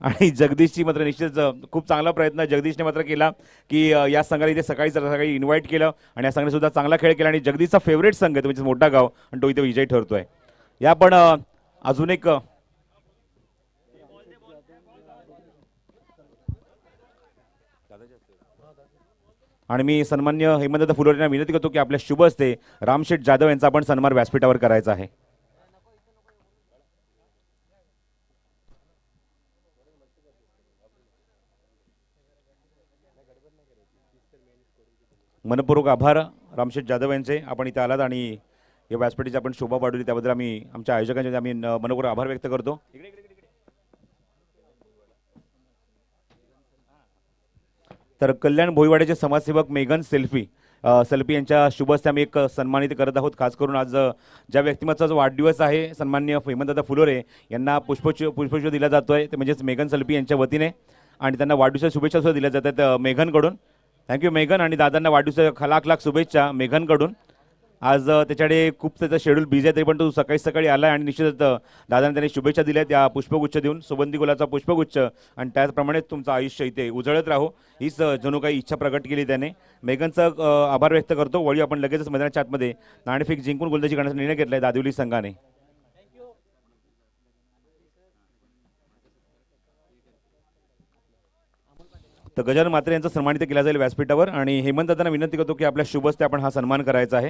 आणि जगदीशची मात्र निश्चितच खूप चांगला प्रयत्न जगदीशने मात्र केला की या संघाला इथे सकाळी सकाळी इन्व्हाइट केलं आणि या संघाने सुद्धा चांगला खेळ केला आणि जगदीशचा फेवरेट संघ आहे म्हणजे मोठा गाव आणि तो इथे विजयी ठरतोय. या पण अजून एक आणि मी सन्मान्य हेमंतदा फुलोरे यांना विनंती करतो की आपल्या शुभ हस्ते रामशेठ जाधव यांचा आपण सन्मान व्यासपीठावर करायचा आहे. मनपूर्वक आभार रामशेठ जाधव यांचे, आपण इथे आलात आणि या व्यासपीठाची आपण शोभा वाढवली त्याबद्दल आम्ही आमच्या आयोजकांचे आम्ही मनपूर्वक आभार व्यक्त करतो. तर कल्याण भोईवाड्याचे समाजसेवक मेघन सेल्फी यांच्या शुभ हस्ते आम्ही एक सन्मानित करत आहोत. खास करून आज ज्या व्यक्तिमत्वाचा जो वाढदिवस आहे सन्मान्य हेमंतदादा फुलोरे यांना पुष्पचक्र दिला जातोय ते म्हणजेच मेघन सेल्फी यांच्या वतीने आणि त्यांना वाढदिवसाच्या शुभेच्छा सुद्धा दिल्या जातात मेघनकडून. थँक्यू मेघन आणि दादांना वाढदिवसाच्या लाख लाख शुभेच्छा मेघनकडून. आज त्याच्याकडे खूप त्याचं शेड्यूल बिझी आहे तरी पण तो सकाळी सकाळी आला आणि निश्चितच दादाने त्यांनी शुभेच्छा दिल्या त्या पुष्पगुच्छ देऊन सुगंधी गुलाचा पुष्पगुच्छ आणि त्याचप्रमाणे तुमचं आयुष्य इथे उजळत राहो हीच जणू काही इच्छा प्रकट केली त्याने. मेघनचं आभार व्यक्त करतो. वळी आपण लगेचच मैदानाच्या आतमध्ये नाणेफेक जिंकून गोलंदाजी करण्याचा निर्णय घेतलाय दादिवली संघाने. तर गजानन मात्रे यांचा सन्मानित केला जाईल व्यासपीठावर आणि हेमंत दादांना विनंती करतो की आपल्या शुभ हस्ते आपण हा सन्मान करायचा आहे.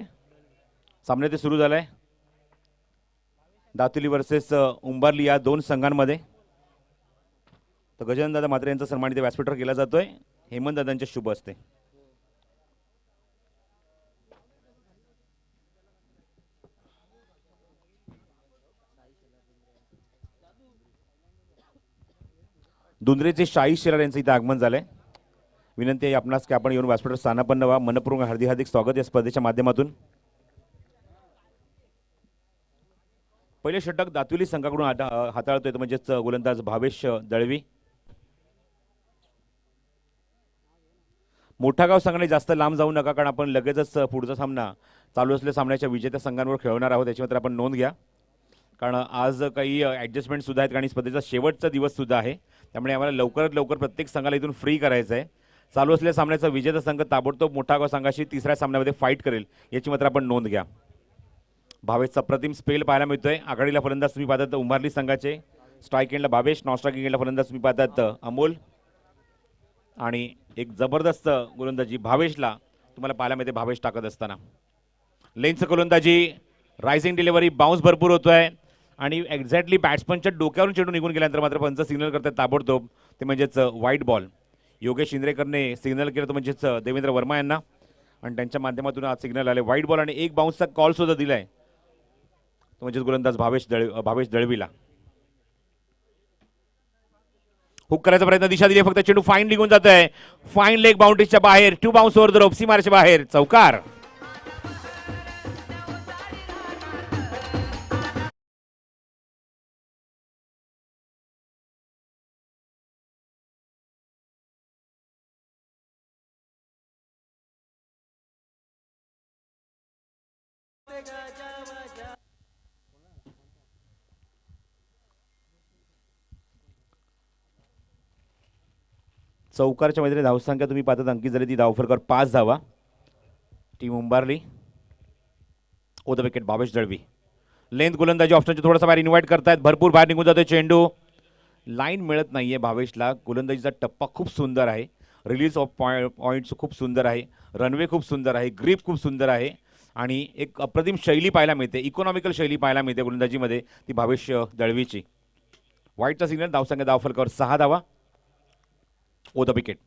सामने ते सुरू झालाय दातुली वर्सेस उंबारली या दोन संघांमध्ये. तर गजानन दादा मात्रे यांचा सन्मान इथे व्यासपीठावर केला जातोय हेमंत दादांच्या शुभ हस्ते. दुंद्रेचे शाही शेलार यांचं इथे आगमन झालंय. विनंती आहे आपणास की आपण येऊन व्यासपीठावर स्थानापन्न व्हा. मनपूर्वक हार्दिक स्वागत या स्पर्धेच्या माध्यमातून. पहिले षटक दातुली संघाकडून हाताळतोय म्हणजेच गोलंदाज भावेश दळवी. मोठा गाव संघाने जास्त लांब जाऊ नका कारण आपण लगेचच पुढचा सामना चालू असलेल्या सामन्याच्या विजेत्या संघांवर खेळवणार आहोत याची मात्र आपण नोंद घ्या कारण आज काही ॲडजस्टमेंट सुद्धा आहेत आणि स्पर्धेचा शेवटचा दिवस सुद्धा आहे त्यामुळे आम्हाला लवकरात लवकर प्रत्येक संघाला इथून फ्री करायचं आहे. चालू असलेल्या सामन्याचा विजेता संघ ताबडतोब मोठा गाव संघाशी तिसऱ्या सामन्यामध्ये फाईट करेल याची मात्र आपण नोंद घ्या. भावेशचा प्रतिम स्पेल पाहायला मिळतोय. आघाडीला फलंदाज तुम्ही पाहतात उंबारली संघाचे. स्ट्राईक एंडला भावेश, नॉन स्ट्राईकिंग एंडला फलंदाज तुम्ही पाहतात अमोल आणि एक जबरदस्त गोलंदाजी भावेशला तुम्हाला पाहायला मिळते भावेश टाकत असताना. लेनचं गोलंदाजी रायझिंग डिलिव्हरी बाउन्स भरपूर होतोय आणि एक्झॅक्टली बॅट्समनच्या डोक्यावरून चेंडू निघून गेल्यानंतर मात्र पंच सिग्नल करतात ताबडतोब ते म्हणजेच व्हाईट बॉल. योगेश इंद्रेकरने सिग्नल केलं तो म्हणजेच देवेंद्र वर्मा यांना आणि त्यांच्या माध्यमातून आज सिग्नल आले व्हाईट बॉल आणि एक बाउन्सचा कॉल सुद्धा दिलाय तो म्हणजेच गोलंदाज भावेश दळवीला. हुक करायचा प्रयत्न दिशा दिली फक्त चेंडू फाईन निघून जात आहे. फाईन लेग बाउंड्रीच्या बाहेर 2 बाउन्स ओव्हर द रोप सीमारेच्या बाहेर चौकार. चौकारच्या मैदानी धावसंख्या तुम्ही पाहतात अंकित झाली ती धावफरकर 5 धावा. टीम उंबारली. Over the wicket Bhavesh Dalvi. Length गोलंदाजी ऑप्शनचे थोडासा बाहेर इन्व्हाइट करतायत. भरपूर बाहेर निघून जातोय चेंडू. लाईन मिळत नाहीये भावेशला. गोलंदाजीचा टप्पा खूप सुंदर आहे. रिलीज ऑफ पॉईंट्स खूप सुंदर आहे. रनवे खूप सुंदर आहे. ग्रीप खूप सुंदर आहे आणि एक अप्रतिम शैली पाहायला मिळते. इकॉनॉमिकल शैली पाहायला मिळते गोलंदाजीमध्ये ती भावेश दळवीची. व्हाईटचा सिग्नल धावसंख्या धावफलकावर 6 धावा. ओ द विकेट.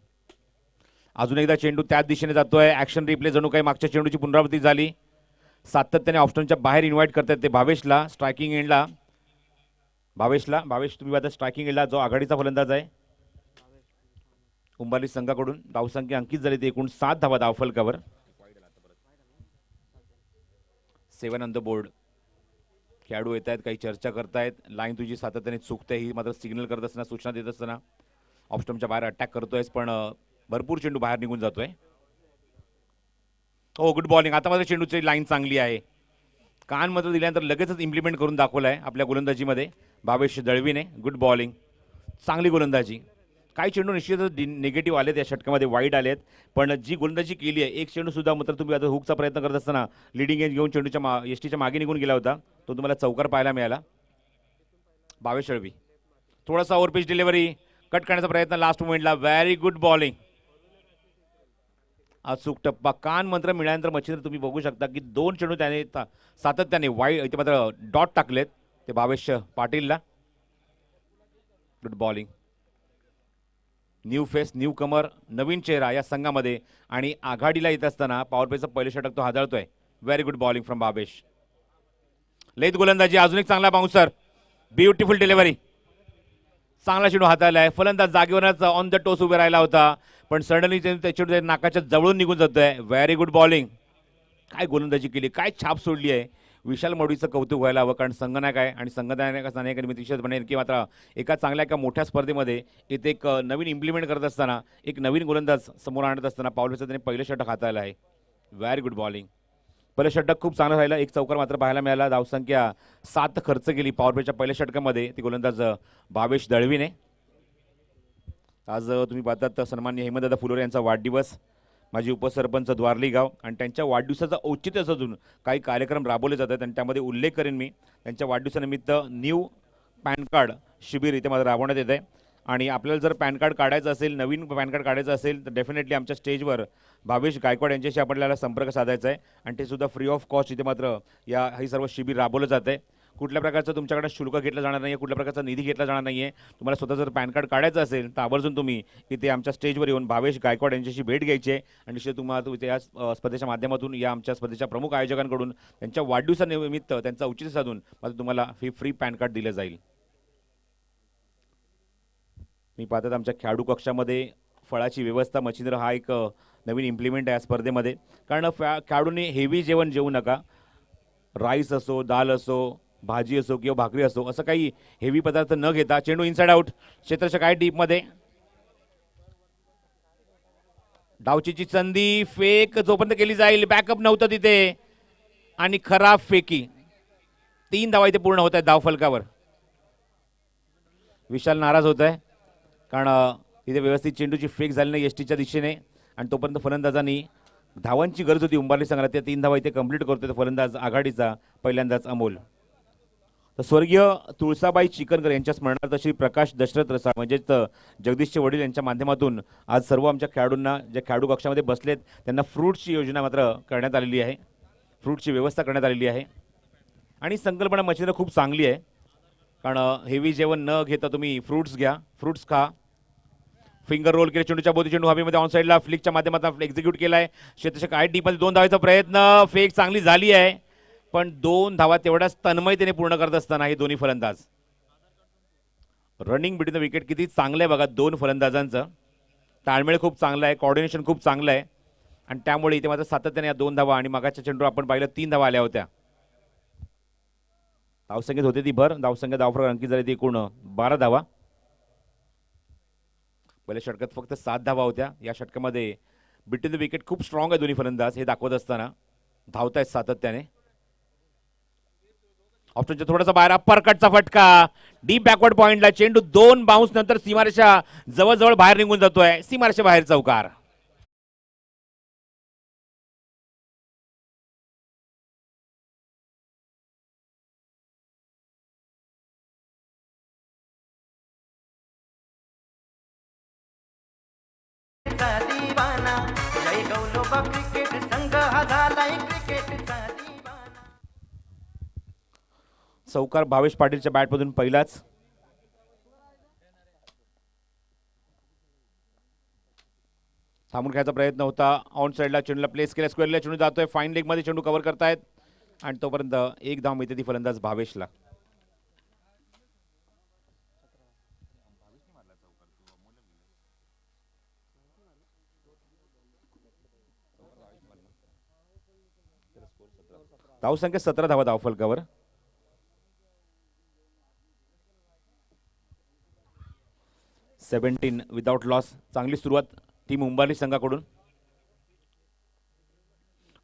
अजून एकदा चेंडू त्याच दिशेने जातोय. ऍक्शन रिप्ले जणू काही मागच्या चेंडूची पुनरावृत्ती झाली. सातत्याने ऑप्शनच्या बाहेर इन्व्हाइट करतात ते भावेशला. स्ट्रायकिंग एंडला भावेश तुम्ही आता स्ट्रायकिंग एंडला जो आघाडीचा फलंदाज आहे उंबारली संघाकडून. धावसंख्या अंकित झाली ते एकूण 7 धावा धावफलकावर. 7 ऑन द बोर्ड. खेळाडू येत आहेत काही चर्चा करतायत. लाईन तुझी सातत्याने चुकते ही मात्र सिग्नल करत असताना सूचना देत असताना ऑप्शनच्या बाहेर अटॅक करतोयस पण भरपूर चेंडू बाहेर निघून जातोय. हो गुड बॉलिंग. आता मात्र चेंडूची लाईन चांगली आहे. कान मात्र दिल्यानंतर लगेचच इम्प्लिमेंट करून दाखवलं आहे आपल्या गोलंदाजीमध्ये भावेश दळवीने. गुड बॉलिंग, चांगली गोलंदाजी. काही चेंडू निश्चितच निगेटिव्ह आलेत या षटकामध्ये, वाईट आलेत, पण जी गोलंदाजी केली आहे एक चेंडू सुद्धा मात्र तुम्ही आता हुकचा प्रयत्न करत असताना लिडिंग एज घेऊन चेंडूच्या एसटीच्या मागे निघून गेला होता, तो तुम्हाला चौकार पाहायला मिळाला. भावेश दळवी थोडासा ओव्हरपिच डिलिव्हरी कट करण्याचा प्रयत्न लास्ट मोमेंटला. व्हेरी गुड बॉलिंग, अचूक टप्पा. कान मंत्र मिळाल्यानंतर मच्छिंद्र तुम्ही बघू शकता की 2 चेंडू त्याने सातत्याने वाईट इथे मात्र डॉट टाकलेत ते भावेश पाटीलला. Good bowling. New face, newcomer, नवीन चेहरा या संघामध्ये आणि आघाडीला येत असताना पॉवर प्लेचं पहिलं षटक तो हाताळतोय. Very good bowling from Bhavesh. लयत गोलंदाजी, अजून एक चांगला बाउन्सर, ब्युटिफुल डिलिव्हरी, चांगला चेंडू हाताळला आहे. फलंदाज जागेवरच ऑन द टोस उभे राहिला होता, पण सडनली त्या चेंडू नाकाच्या जवळून निघून जातोय. Very good bowling. काय गोलंदाजी केली, काय छाप सोडली आहे. विशाल मौडीचं कौतुक व्हायला हवं, कारण संघनायक आहे आणि संघनायकाच्या निमित्त विशेषपणे की मात्र एका चांगल्या एका मोठ्या स्पर्धेमध्ये इथे एक नवीन इम्प्लिमेंट करत असताना एक नवीन गोलंदाज समोर आणत असताना पावलेचं त्याने पहिलं षटक हाताळलं आहे. Very good bowling. पहिलं षटक खूप चांगलं राहिलं, एक चौकार मात्र पाहायला मिळाला. धावसंख्या 7 खर्च केली पॉवर प्लेच्या पहिल्या षटकामध्ये ती गोलंदाज भावेश दळवीने. आज तुम्ही पाहतात सन्माननीय हेमंतदादा फुलोरे यांचा वाढदिवस, माजी उपसरपंच द्वारली गाव, आणि त्यांच्या वाढदिवसाचं औचित्य साधून काही कार्यक्रम राबवले जातात आणि त्यामध्ये उल्लेख करेन मी. त्यांच्या वाढदिवसानिमित्त न्यू पॅन कार्ड शिबिर इथे मात्र राबवण्यात येत आहे. आणि आपल्याला जर पॅन कार्ड काढायचं असेल, नवीन पॅन कार्ड काढायचं असेल, तर डेफिनेटली आमच्या स्टेजवर भावेश गायकवाड यांच्याशी आपल्याला संपर्क साधायचा आहे आणि ते सुद्धा फ्री ऑफ कॉस्ट इथे मात्र हे सर्व शिबिर राबवलं जातं आहे. कुठल्या प्रकारचं तुमच्याकडे शुल्क घेतलं जाणार नाही आहे, कुठल्या प्रकारचा निधी घेतला जाणार नाही आहे. तुम्हाला स्वतः जर पॅन कार्ड काढायचं असेल तर आवर्जून तुम्ही इथे आमच्या स्टेजवर येऊन भावेश गायकवाड यांच्याशी भेट घ्यायची आहे आणि निश्चित तुम्हाला इथे या स्पर्धेच्या माध्यमातून या आमच्या स्पर्धेच्या प्रमुख आयोजकांकडून त्यांच्या वाढदिवसानिमित्त त्यांचा औचित्य साधून मात्र तुम्हाला फ्री पॅन कार्ड दिलं जाईल. मी पाहतात आमच्या खेळाडू कक्षामध्ये फळाची व्यवस्था मच्छिंद्र हा एक नवीन इम्प्लिमेंट आहे या स्पर्धेमध्ये, कारण खेळाडूंनी हेवी जेवण जेवू नका. राईस असो, दाल असो, भाजी असो किंवा भाकरी असो, असं काही हेवी पदार्थ न घेता चेंडू इनसाइड आउट क्षेत्राच्या काय डीपमध्ये. डावचीची संधी, फेक जोपर्यंत केली जाईल, बॅकअप नव्हतं तिथे आणि खराब फेकी. 3 धावा इथे पूर्ण होत आहेत धाव फलकावर. विशाल नाराज होत आहे कारण तिथे व्यवस्थित चेंडूची फेक झाली नाही एसटीच्या दिशेने आणि तोपर्यंत फलंदाजांनी धावांची गरज होती उंबारली संघाला, त्या 3 धावा इथे कंप्लीट करतोय फलंदाज आघाडीचा पहिल्यांदाच अमोल. तर स्वर्गीय तुळसाबाई चिकनकर यांच्या स्मरणार्थ श्री प्रकाश दशरथ रसाळ म्हणजेच जगदीशचे वडील यांच्या माध्यमातून आज सर्व आमच्या खेळाडूंना जे खेळाडू कक्षामध्ये बसलेत त्यांना फ्रूट्सची योजना मात्र करण्यात आलेली आहे, फ्रूटची व्यवस्था करण्यात आलेली आहे. आणि संकल्पना मच्छिंद्र खूप चांगली आहे, कारण हेवी जेवण न घेता तुम्ही फ्रूट्स घ्या, फ्रूट्स खा. फिंगर रोल केले, चेंडूच्या बोधी चेंडू हवेमध्ये ऑन साईडला फ्लिकच्या माध्यमातून एक्झिक्यूट केलाय. क्षेत्ररक्षक काय डीपमध्ये 2 धावाचा प्रयत्न, फेक चांगली झाली आहे पण 2 धावा तेवढ्याच तन्मयतेने पूर्ण करत असताना हे दोन्ही फलंदाज. रनिंग बिटवीन द विकेट किती चांगलं आहे बघा, 2 फलंदाजांचं ताळमेळ खूप चांगला आहे, कोऑर्डिनेशन खूप चांगलं आहे आणि त्यामुळे इथे मात्र सातत्याने या 2 धावा आणि मागाच्या चेंडू आपण पाहिलं 3 धावा आल्या होत्या. धावसंख्येत होते ती भर, धावसंख्या धावफरक अंकित झाली ती एकूण 12 धावा. पहिल्या षटकात फक्त 7 धावा होत्या. या षटकामध्ये बिटवीन द विकेट खूप स्ट्रॉंग आहे दोन्ही फलंदाज, हे दाखवत असताना धावतायत सातत्याने. ऑप्शनच्या थोडासा बाहेर, अप्पर कटचा फटका, डीप बॅकवर्ड पॉइंटला चेंडू 2 बाउन्स नंतर सीमारेषा जवळजवळ बाहेर निघून जातोय. सीमारेषा बाहेर चौकार. चौकार भावेश पाटीलच्या बॅटमधून पहिलाच. थांबून खेळायचा प्रयत्न होता, ऑन साईडला चेंडूला प्लेस केला, स्क्वेअरला चेंडू जातोय, फाईन लेग मध्ये चेंडू कव्हर करतायत आणि तोपर्यंत 1 धाव मिळते ती फलंदाज भावेशला. धावसंख्या 17 धावा धावफलकावर. 17 विदाउट लॉस. चांगली सुरुवात टीम उंबारली संघाकडून.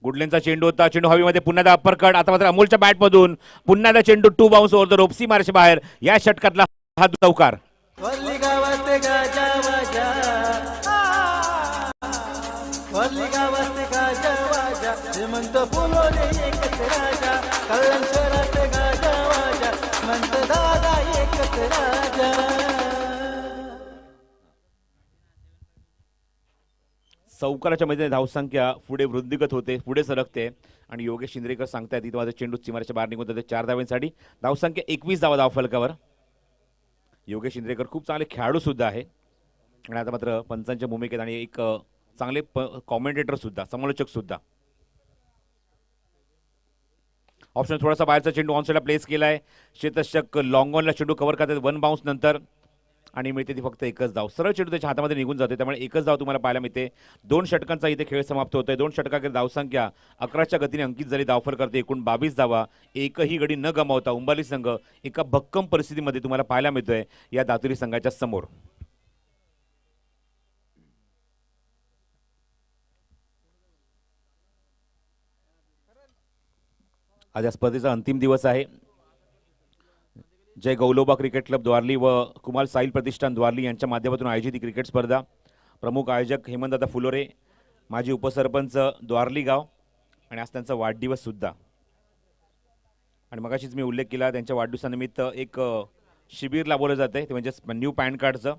गुडलेनचा चेंडू होता, चेंडू हवेमध्ये पुन्हा एकदा अप्पर कट. आता मात्र अमोलच्या बॅटमधून पुन्हा एकदा चेंडू two bounce over the rope सीमारेच्या बाहेर. या षटकातला हा चौकार. वल्ली गावात गाजा वाजा, वल्ली गावात गाजा वाजा, श्रीमंत फुलोरे एकच राजा, कल्याण शहरात गाजा वाजा, श्रीमंत दादा एकच राजा. चौकाराच्या मध्ये धावसंख्या पुढे वृद्धिगत होते, पुढे सरकते आणि योगेश शिंद्रेकर सांगतायत इथं माझा चेंडू सीमारेच्या बाहेर निघून जाते 4 धावांसाठी. धावसंख्या 21 धावा धावफलकावर. योगेश शिंद्रेकर खूप चांगले खेळाडू सुद्धा आहे आणि आता मात्र पंचांच्या भूमिकेत आणि एक चांगले कॉमेंटेटर सुद्धा, समालोचक सुद्धा. ऑप्शन थोडासा बाहेरचा चेंडू ऑन साईडला प्लेस केलाय. क्षेत्ररक्षक लॉंग ऑनला चेंडू कव्हर करतात 1 बाउन्स नंतर आणि मिळते ती फक्त एकच धाव. सरळ चेंडू त्याच्या हातामध्ये निघून जाते, त्यामुळे एकच धाव तुम्हाला पाहायला मिळते. 2 षटकांचा इथे खेळ समाप्त होतोय. 2 षटकाखेर धावसंख्या 11च्या गतीने अंकित झाली. धावफल करते एकूण 22 धावा. एकही गडी न गमावता उंबाली संघ एका भक्कम परिस्थितीमध्ये तुम्हाला पाहायला मिळतोय या दातुरी संघाच्या समोर. आज या स्पर्धेचा अंतिम दिवस आहे. जय गौलोबा क्रिकेट क्लब द्वारली व कुमार साहिल प्रतिष्ठान द्वारली यांच्या माध्यमातून आयोजित ही क्रिकेट स्पर्धा. प्रमुख आयोजक हेमंतदादा फुलोरे, माजी उपसरपंच द्वारली गाव आणि आज त्यांचा वाढदिवस सुद्धा. आणि मगाशीच मी उल्लेख केला त्यांच्या वाढदिवसानिमित्त एक शिबिर लावलं जाते, ते म्हणजे न्यू पॅन कार्डचं.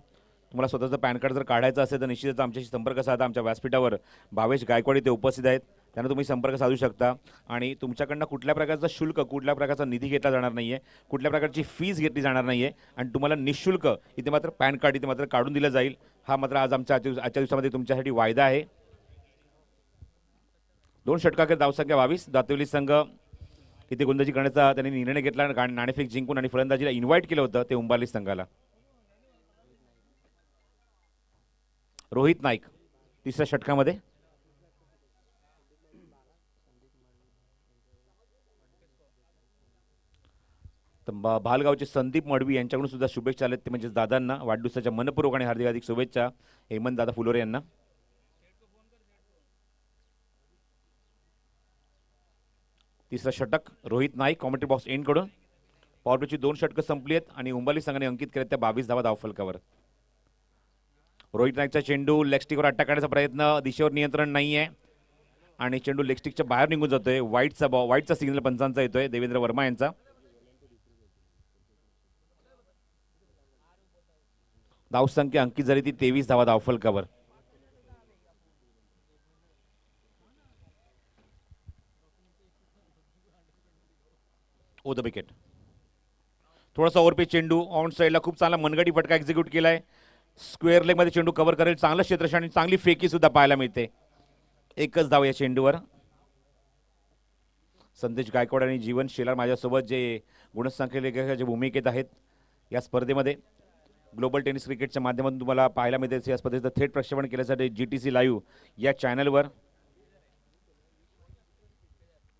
तुम्हाला स्वतःचं पॅन कार्ड जर काढायचं असेल तर निश्चितच आमच्याशी संपर्क साधा. आमच्या व्यासपीठावर भावेश गायकवाड ते उपस्थित आहेत, त्यांना तुम्ही संपर्क साधू शकता. आणि तुमच्याकडनं कुठल्या प्रकारचं शुल्क, कुठल्या प्रकारचा निधी घेतला जाणार नाही आहे, कुठल्या प्रकारची फीस घेतली जाणार नाही आहे आणि तुम्हाला निःशुल्क इथे मात्र पॅन कार्ड इथे मात्र काढून दिलं जाईल. हा मात्र आज आजच्या दिवसामध्ये तुमच्यासाठी वायदा आहे. 2 षटकाखेर धावसंख्या 22. दातवली संघ इथे गोलंदाजी करण्याचा त्यांनी निर्णय घेतला. नाणेफेक जिंकून आणि फलंदाजीला इन्व्हाइट केलं होतं ते उंबारली संघाला. रोहित नाईक 3ऱ्या षटकामध्ये. तर भालगावचे संदीप मडवी यांच्याकडून सुद्धा शुभेच्छा आलेत, ते म्हणजे दादांना वाढदिवसाच्या मनपूर्वक आणि हार्दिक शुभेच्छा हेमंत दादा फुलोरे यांना. तिसरं षटक Rohit Naik commentary box end कडून. पॉवरप्लेची 2 षटकं संपली आहेत आणि उंबाली संघाने अंकित केले त्या 22 धावा धावफलकावर. रोहित नाईकचा चेंडू लेगस्टिकवर अटॅक करण्याचा प्रयत्न, दिशेवर नियंत्रण नाहीये आणि चेंडू लेगस्टिकच्या बाहेर निघून जातोय. वाईटचा सिग्नल पंचांचा येतोय देवेंद्र वर्मा यांचा. धावसंख्या अंकित झाली ती 23 धावा धावफलकावर. ओ द विकेट. थोडासा ओव्हरपेच चेंडू ऑन साईडला खूप चांगला मनगटी फटका एक्झिक्यूट केलाय. स्क्वेअर लेग मध्ये चेंडू कव्हर करेल, चांगलं क्षेत्ररक्षण आणि चांगली फेकी सुद्धा पाहायला मिळते. एकच धाव या चेंडूवर. संदेश गायकवाड आणि जीवन शेलार माझ्यासोबत जे गुणसंख्येच्या भूमिकेत आहेत या स्पर्धेमध्ये. ग्लोबल टेनिस क्रिकेटच्या माध्यमातून तुम्हाला पाहायला मिळते या स्पर्धेचं थेट प्रक्षेपण केल्यासाठी GTC लाईव्ह या चॅनलवर.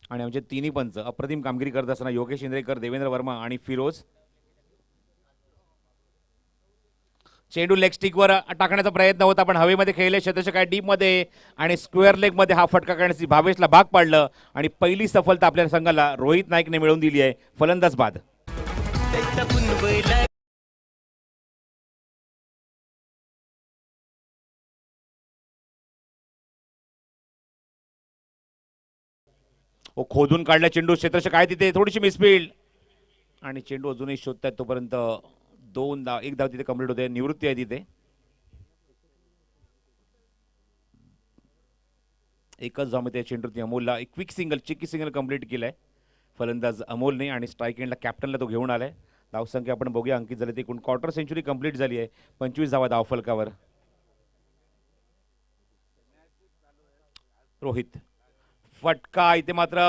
आणि आमचे तिन्ही पंच अप्रतिम कामगिरी करत असताना योगेश इंद्रेकर, देवेंद्र वर्मा आणि फिरोज. चेंडू लेग स्टिकवर टाकण्याचा प्रयत्न होता पण हवेमध्ये खेळले क्षेत्ररक्षक काय डीप मध्ये आणि स्क्वेअर लेग मध्ये हा फटका करण्याची भावेशला भाग पाडलं आणि पहिली सफलता आपल्या संघाला रोहित नाईकने मिळवून दिली आहे फलंदाज बाद. खोदून काढला चेंडू, क्षेत्ररक्षक काय तिथे थोडीशी मिसफील्ड आणि चेंडू अजूनही शोधतायत तोपर्यंत 2 धाव 1 धाव तिथे कंप्लीट होते. निवृत्ती आहे तिथे. एकच धाव मिळते चेंडूवरती अमोलला. एक क्विक सिंगल चिकी सिंगल कंप्लीट केलाय फलंदाज अमोलने आणि स्ट्राईक एंडला कॅप्टनला तो घेऊन आलाय. धावसंख्या आपण बघूया अंकित झाली, एकूण क्वार्टर सेंचुरी कंप्लीट झाली आहे. 25 धावा धावफलकावर. रोहित फटका इथे मात्र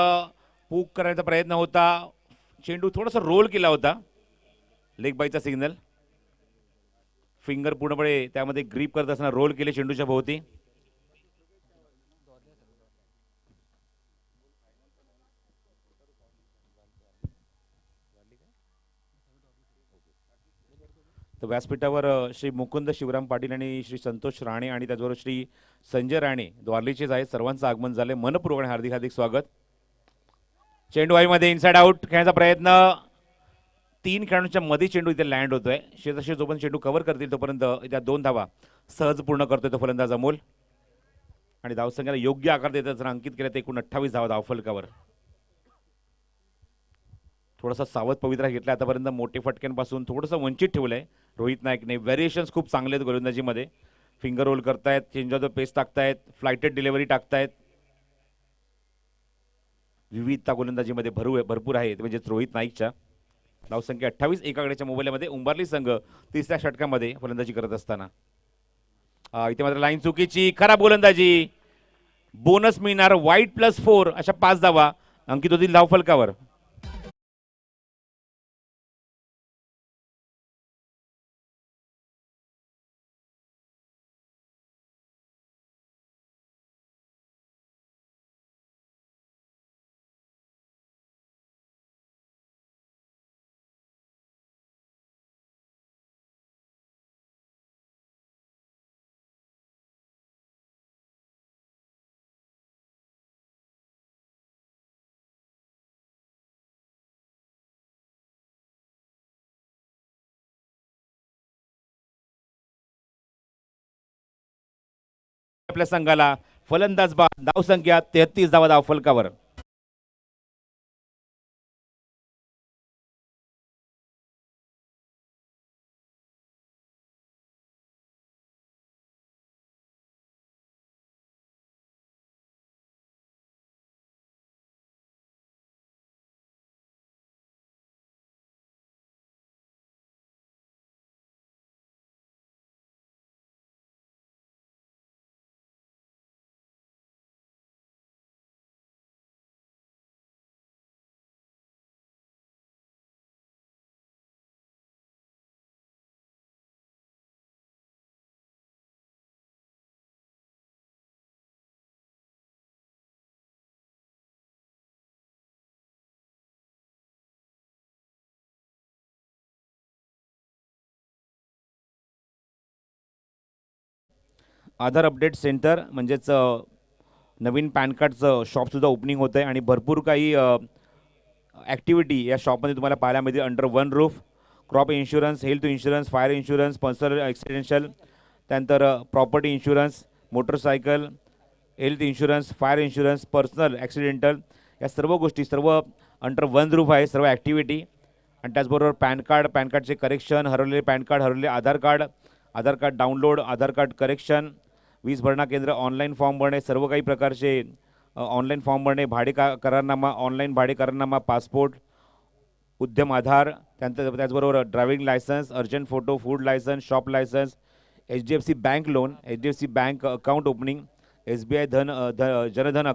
पूक करण्याचा प्रयत्न होता. चेंडू थोडासा रोल केला होता. लेग बायचा सिग्नल. फिंगर पूर्णपणे त्यामध्ये ग्रीप करत असताना रोल केले चेंडूच्या भोवती. तर व्यासपीठावर श्री मुकुंद शिवराम पाटील आणि श्री संतोष राणे आणि त्याचबरोबर श्री संजय राणे द्वारलीचेच आहेत. सर्वांचं आगमन झाले. मनपूर्वक आणि हार्दिक हार्दिक स्वागत. चेंडू वाईमध्ये इनसाइड आउट खेळण्याचा प्रयत्न. 3 खेळाडूंच्या मध्ये चेंडू इथे लँड होतोय. शेजारशी जोपर्यंत चेंडू कव्हर करतील तोपर्यंत त्या 2 धावा सहज पूर्ण करतोय तो फलंदाज अमोल. आणि धावसंख्येला योग्य आकार देत जर अंकित केलं तर एकूण 28 धावा धावफलकावर. थोडासा सावध पवित्रा घेतला आतापर्यंत. मोठे फटक्यांपासून थोडंसं वंचित ठेवलंय रोहित नाईकने. व्हेरिएशन्स खूप चांगले आहेत गोलंदाजीमध्ये. फिंगर रोल करतायत, चेंज ऑफ द पेस टाकतायत, फ्लायटेड डिलिव्हरी टाकतायत. विविधता गोलंदाजीमध्ये भरपूर आहे म्हणजेच रोहित नाईकच्या. धावसंख्या 28. एकाकडेच्या मोबाईलमध्ये उंबारली संघ तिसऱ्या षटकामध्ये फलंदाजी करत असताना इथे मात्र लाईन चुकीची. खराब गोलंदाजी. बोनस मिळणार. वाईट +4 अशा 5 धावा अंकित होतील धावफलकावर. आपल्या संघाला फलंदाज बाद. धावसंख्या 33 धावा धावफलकावर. आधार अपडेट सेंटर म्हणजेच नवीन पॅन कार्डचं शॉपसुद्धा ओपनिंग होतं आहे आणि भरपूर काही ॲक्टिव्हिटी या शॉपमध्ये तुम्हाला पाहायला मिळतील. Under one roof crop insurance, health insurance, fire insurance, personal accidental, त्यानंतर property insurance, motorcycle, health insurance, fire insurance, personal accidental, या सर्व गोष्टी सर्व अंडर वन रूफ आहे. सर्व ॲक्टिव्हिटी आणि त्याचबरोबर पॅन कार्डचे करेक्शन, हरवलेले पॅन कार्ड, हरवलेले Aadhaar card download, Aadhaar card correction, वीज भरणा केंद्र, ऑनलाईन फॉर्म भरणे, सर्व काही प्रकारचे ऑनलाईन फॉर्म भरणे, करारनामा, ऑनलाईन भाडे करारनामा, पासपोर्ट, उद्यम आधार, त्याचबरोबर driving licence, urgent photo, food licence, shop licence, HDFC bank loan, HDFC bank account opening, SBI Jan Dhan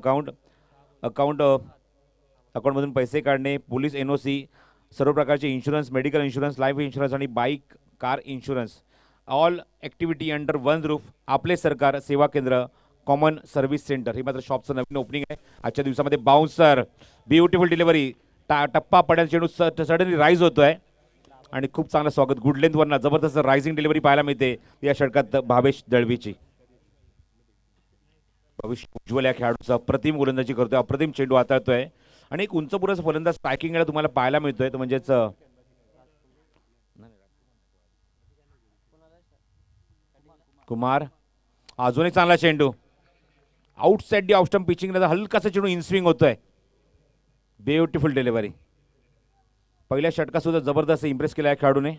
अकाउंटमधून पैसे काढणे, पोलीस NOC, सर्व प्रकारचे insurance, medical insurance, life insurance आणि bike car insurance, all activity under one roof. आपले सरकार सेवा केंद्र, कॉमन सर्व्हिस सेंटर. हे मात्र शॉपचं नवीन ओपनिंग आहे आजच्या दिवसामध्ये. बाउन्सर, ब्युटिफुल डिलिव्हरी, टप्पा पड्याचा चेंडू सडनली राईज होतोय आणि खूप चांगलं स्वागत. गुड लेंथवरनं जबरदस्त रायझिंग डिलिव्हरी पाहायला मिळते या षटकात भावेश दळवीची. भविष्य उज्ज्वल या खेळाडूचा अप्रतिम गोलंदाजी करतोय, अप्रतिम चेंडू हाताळतोय आणि एक उंचपुराचा फलंदाज स्ट्रायकिंगला तुम्हाला पाहायला मिळतोय. तो म्हणजेच कुमार. अजूनही चांगला चेंडू. आउटसाइड दी ऑफ स्टंप पिचिंगला हलकासा चेंडू इनस्विंग होतोय. Beautiful delivery. पहिल्या षटकात सुद्धा जबरदस्त इम्प्रेस केला या खेळाडूने.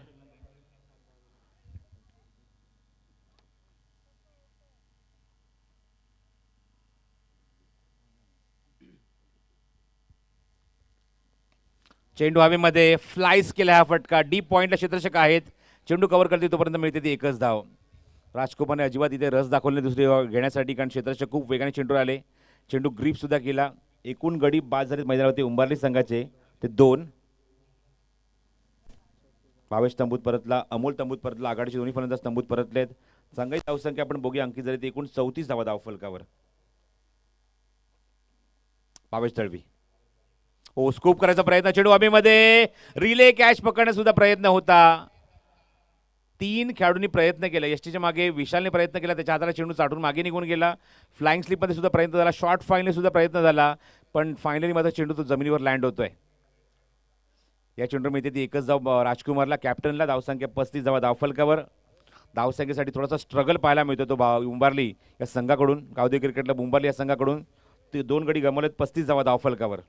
चेंडू हवेमध्ये फ्लाईस केला हा फटका. डीप पॉइंटला क्षेत्ररक्षक आहेत. चेंडू कव्हर करते तोपर्यंत मिळते ती एकच धाव. राजकुमारने अजिबात इथे रस दाखवले दुसरी घेण्यासाठी, कारण क्षेत्ररक्षक खूप वेगाने चेंडूवर आले. चेंडू ग्रीप सुद्धा केला. एकूण गडी बाद झाले मैदानावरती उंबारली संघाचे ते 2. भावेश तंबूत परतला, अमोल तंबूत परतला. आघाडीचे दोन्ही फलंदाज तंबूत परतलेत. संघाची धावसंख्या आपण बघूया अंकित झाली ते एकूण 34 धावा धावफलकावर. भावेश दळवी स्कूप करायचा प्रयत्न. चेंडू हवेमध्ये रिले कॅच पकडण्याचा सुद्धा प्रयत्न होता. 3 खेळाडूंनी प्रयत्न केला. यष्टीच्या मागे विशालने प्रयत्न केला, त्याच्या हाताला चेंडू चाटून मागे निघून गेला. फ्लाइंग स्लिपमध्ये सुद्धा प्रयत्न झाला, शॉर्ट फाईनली सुद्धा प्रयत्न झाला, पण फायनली मात्र चेंडू तो जमिनीवर लँड होतोय. या चेंडू मिळते ती एकच धाव राजकुमारला, कॅप्टनला. धावसंख्या 35 धावा धावफलकावर. धावसंख्येसाठी थोडासा स्ट्रगल पाहायला मिळतो तो उंबारली या संघाकडून. गावदेवी क्रिकेटला उंबारली या संघाकडून ते 2 गडी गमावलेत. 35 धावा धावफलकावर.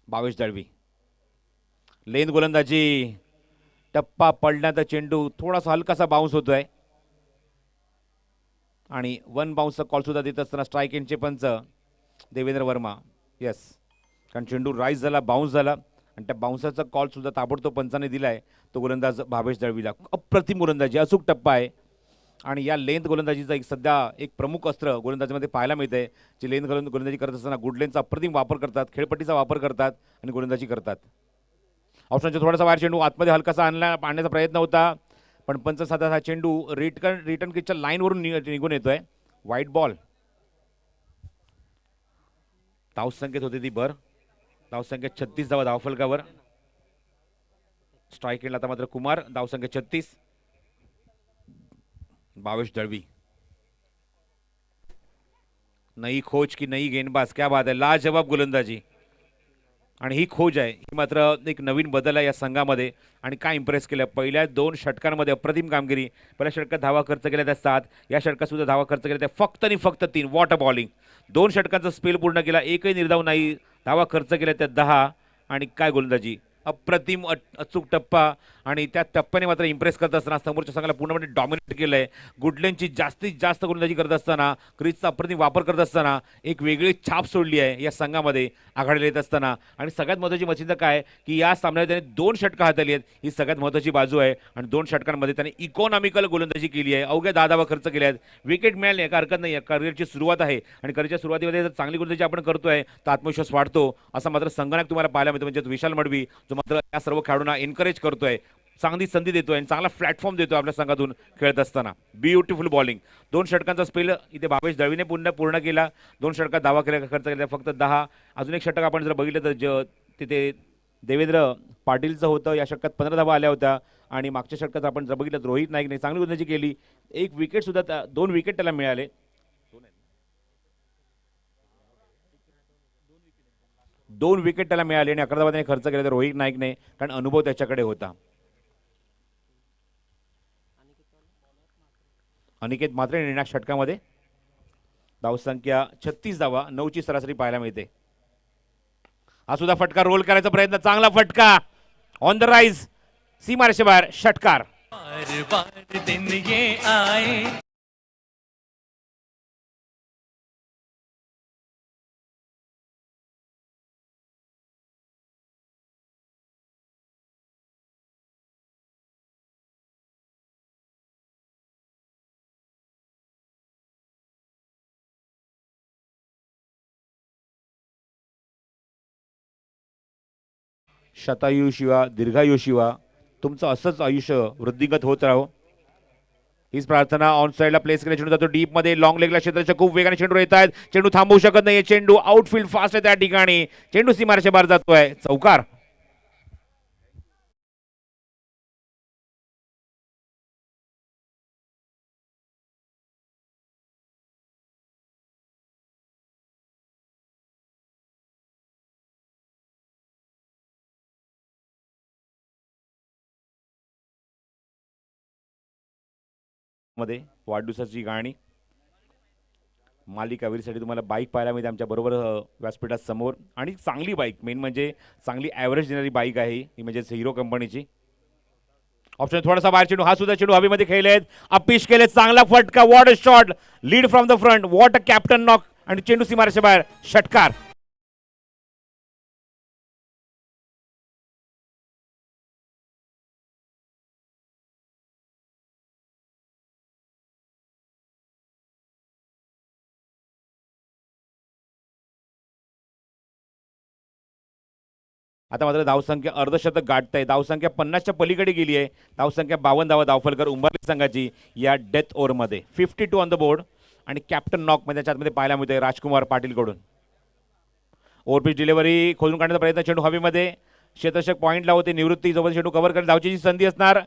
22 दळवी. लेन गोलंदाजी, टप्पा पडण्यात चेंडू थोडासा हलकासा बाउन्स होतोय आणि 1 बाउन्सचा कॉल सुद्धा देत असताना स्ट्राईक एंडचे पंच देवेंद्र वर्मा. येस, कारण चेंडू राईज झाला, बाउन्स झाला आणि त्या बाउन्सरचा कॉल सुद्धा ताबडतोब पंचाने दिलाय तो गोलंदाज भावेश दळवीला. अप्रतिम गोलंदाजी, अचूक टप्पा आहे आणि या लेंथ गोलंदाजीचा सध्या एक प्रमुख अस्त्र गोलंदाजीमध्ये पाहायला मिळते. जे लेंथ गोलंदाजी करत असताना गुड लेनचा अप्रतिम वापर करतात, खेळपट्टीचा वापर करतात आणि गोलंदाजी करतात. ऑप्शनचा थोडासा बाहेर चेंडू आतमध्ये हलकासा आणण्याचा प्रयत्न होता, पण पंच साधा हा चेंडू रिटर्न किटच्या लाईनवरून निघून येतोय. White ball. धावसंख्येत होते ती भर. धावसंख्या 36 धावा धावफलकावर. स्ट्राईक एंडला आता मात्र कुमार. धावसंख्या 36. भावेश दळवी. नई खोज की नई गेंदबाज, क्या बात आहे, लाजवाब गोलंदाजी. आणि ही खोज आहे, ही मात्र एक नवीन बदल आहे या संघामध्ये. आणि काय इम्प्रेस केलं पहिल्या 2 षटकांमध्ये, अप्रतिम कामगिरी. पहिल्या षटकात धावा खर्च केल्या त्या 7, या षटकात सुद्धा धावा खर्च केल्या त्या फक्त आणि फक्त 3. What a bowling. 2 षटकांचा स्पेल पूर्ण केला, एकही निर्धाव नाही, धावा खर्च केल्या त्या 10. आणि काय गोलंदाजी, अप्रतिम अचूक टप्पा. आणि त्या टप्प्याने मात्र इम्प्रेस करत असताना समोरच्या संघाला पूर्णपणे डॉमिनेट केलं आहे. गुडलेनची जास्तीत जास्त गोलंदाजी करत असताना, क्रीजचा अप्रतिम वापर करत असताना एक वेगळी छाप सोडली आहे या संघामध्ये आघाडीला येत असताना. आणि सगळ्यात महत्त्वाची मचिंता काय की या सामन्यात त्याने 2 षटकं हाताळली आहेत, ही सगळ्यात महत्त्वाची बाजू आहे. आणि 2 षटकांमध्ये त्याने इकॉनॉमिकल गोलंदाजी केली आहे, अवघ्या 10 धावा खर्च केल्या आहेत. विकेट मिळाली नाही का हरकत नाही, करिअरची सुरुवात आहे आणि करिअरच्या सुरुवातीमध्ये जर चांगली गोलंदाजी आपण करतोय तर आत्मविश्वास वाढतो. असा मात्र संघनायक तुम्हाला पाहायला मिळतो, म्हणजे विशाल मडवी, जो मात्र या सर्व खेळाडूंना एनकरेज करतोय, चांगली संधी देतोय आणि चांगला प्लॅटफॉर्म देतोय आपल्या संघातून खेळत असताना. Beautiful bowling. 2 षटकांचा स्पेल इथे भावेश दळवीने पूर्ण केला. 2 षटकात धावा खर्च केला फक्त 10. अजून एक षटक आपण जर बघितलं तर तिथे देवेंद्र पाटीलचं होतं, या षटकात 15 धावा आल्या होत्या. आणि मागच्या षटकात आपण जर बघितलं तर रोहित नाईकने चांगली गोलंदाजी केली, 1 विकेट सुद्धा 2 विकेट त्याला मिळाले. 2 विकेट त्याला मिळाले आणि 11 धावा त्याने खर्च केले रोहित नाईकने, कारण अनुभव त्याच्याकडे होता. अनिकेत मात्र निर्णायक षटकामध्ये. धावसंख्या 36 धावा, 9ची सरासरी पाहायला मिळते. हा सुद्धा फटका रोल करायचा प्रयत्न, चांगला फटका ऑन द राईज, सीमारेषे बाहेर षटकार. शतायू शिवा दीर्घायू शिवा तुमचं असंच आयुष्य वृद्धिंगत होत राहो, हीच प्रार्थना. ऑन साईडला प्लेस केला चेंडू जातो डीप मध्ये, लॉंग लेगला क्षेत्राच्या खूप वेगाने चेंडू येत आहेत, चेंडू थांबवू शकत नाहीये, चेंडू आउटफील्ड फास्ट आहे त्या ठिकाणी, चेंडू सीमारेषे बाहेर जातोय, चौकार. मध्ये वाढदिवसाची गाणी मालिका कावेरीसाठी तुम्हाला बाईक पाहायला मिळते आमच्या बरोबर व्यासपीठात समोर. आणि चांगली बाईक, मेन म्हणजे चांगली ॲव्हरेज देणारी बाईक आहे ही, म्हणजे हिरो कंपनीची. ऑप्शन थोडासा बाहेर चेंडू, हा सुद्धा चेंडू हवेमध्ये खेळलेत, अपिश केले, चांगला फटका, what a shot, lead from the front, what a captain knock. आणि चेंडू सीमारेषे बाहेर षटकार. आता मात्र धावसंख्या अर्धशतक गाठत, धावसंख्या 50च्या पलीकडे गेली आहे. धावसंख्या 52 धावा धावफलकर उंबरली संघाची या डेथ ओव्हरमध्ये. 52 on the board. आणि कॅप्टन नॉक मध्ये त्याच्यामध्ये पाहायला मिळते राजकुमार पाटील कडून. ओव्हरपिच डिलिव्हरी खोलून काढण्याचा प्रयत्न, चेंडू हवेमध्ये, क्षेत्ररक्षक पॉईंटला होते, निवृत्ती जोपर्यंत चेंडू कव्हर करेल धावची संधी असणार,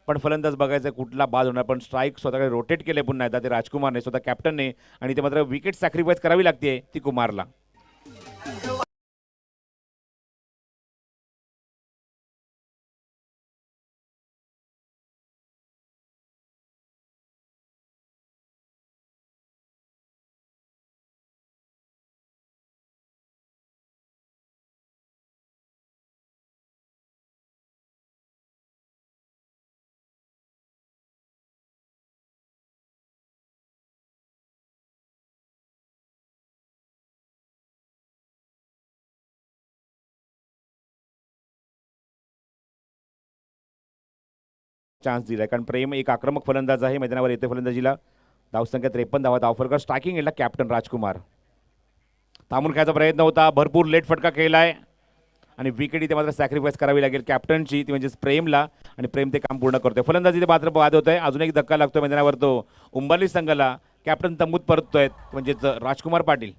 पण फलंदाज बघायचं कुठला बाद होणार. पण स्ट्राईक स्वतःकडे रोटेट केले पुन्हा एकदा ते राजकुमारने, स्वतः कॅप्टनने, आणि ते मात्र विकेट सॅक्रिफाईस करावी लागते ती कुमारला. चान्स दिलाय कारण प्रेम एक आक्रमक फलंदाज आहे. मैदानावर येते फलंदाजीला. धावसंख्या 53 धावा. धावफलक स्ट्रायकिंग एंडला कॅप्टन राजकुमार. थांबून खेळायचा प्रयत्न होता, भरपूर लेट फटका खेळलाय आणि विकेट इथे मात्र सॅक्रिफाईस करावी लागेल कॅप्टनची, ती म्हणजे प्रेमला, आणि प्रेम ते काम पूर्ण करतोय. फलंदाजी ते मात्र बाद होत आहे. अजून एक धक्का लागतोय मैदानावर, तो उंबरली संघाला. कॅप्टन तंबूत परततोय म्हणजेच राजकुमार पाटील.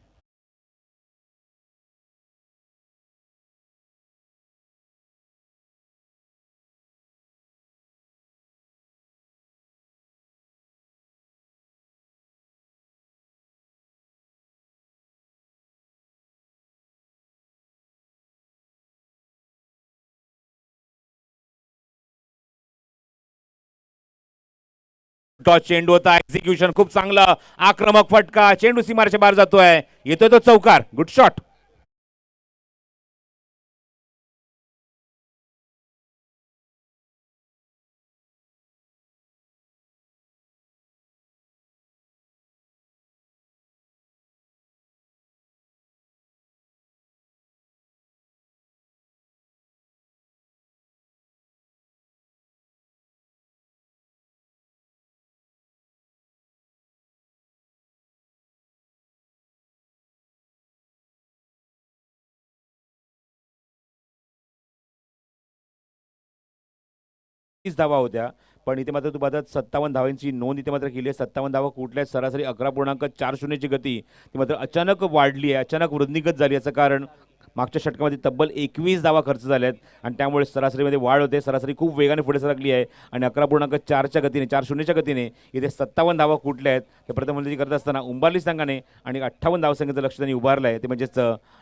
टॉस चेंडू होता, एक्झिक्युशन खूप चांगलं, आक्रमक फटका, चेंडू सीमारेच्या बाहेर जातोय, येतोय तो चौकार. Good shot. धावा होत्या, पण इथे मात्र तुम्हाला 57 धावांची नोंद इथे मात्र केली आहे. 57 धावा कुठल्या, सरासरी 11.40ची गती ती मात्र अचानक वाढली आहे, अचानक वृद्धिगत झाली. याचं कारण मागच्या षटकामध्ये तब्बल 21 धावा खर्च झाल्यात आणि त्यामुळे सरासरीमध्ये वाढ होते. सरासरी खूप वेगाने पुढे सरकली आहे आणि 11.4च्या गतीने, 4-0च्या गतीने इथे 57 धावा कुठल्या आहेत. हे प्रथम फलंदाजी करत असताना उंबारली संघाने आणि 58 धावसंख्येचं लक्ष त्यांनी उभारलं आहे, ते म्हणजेच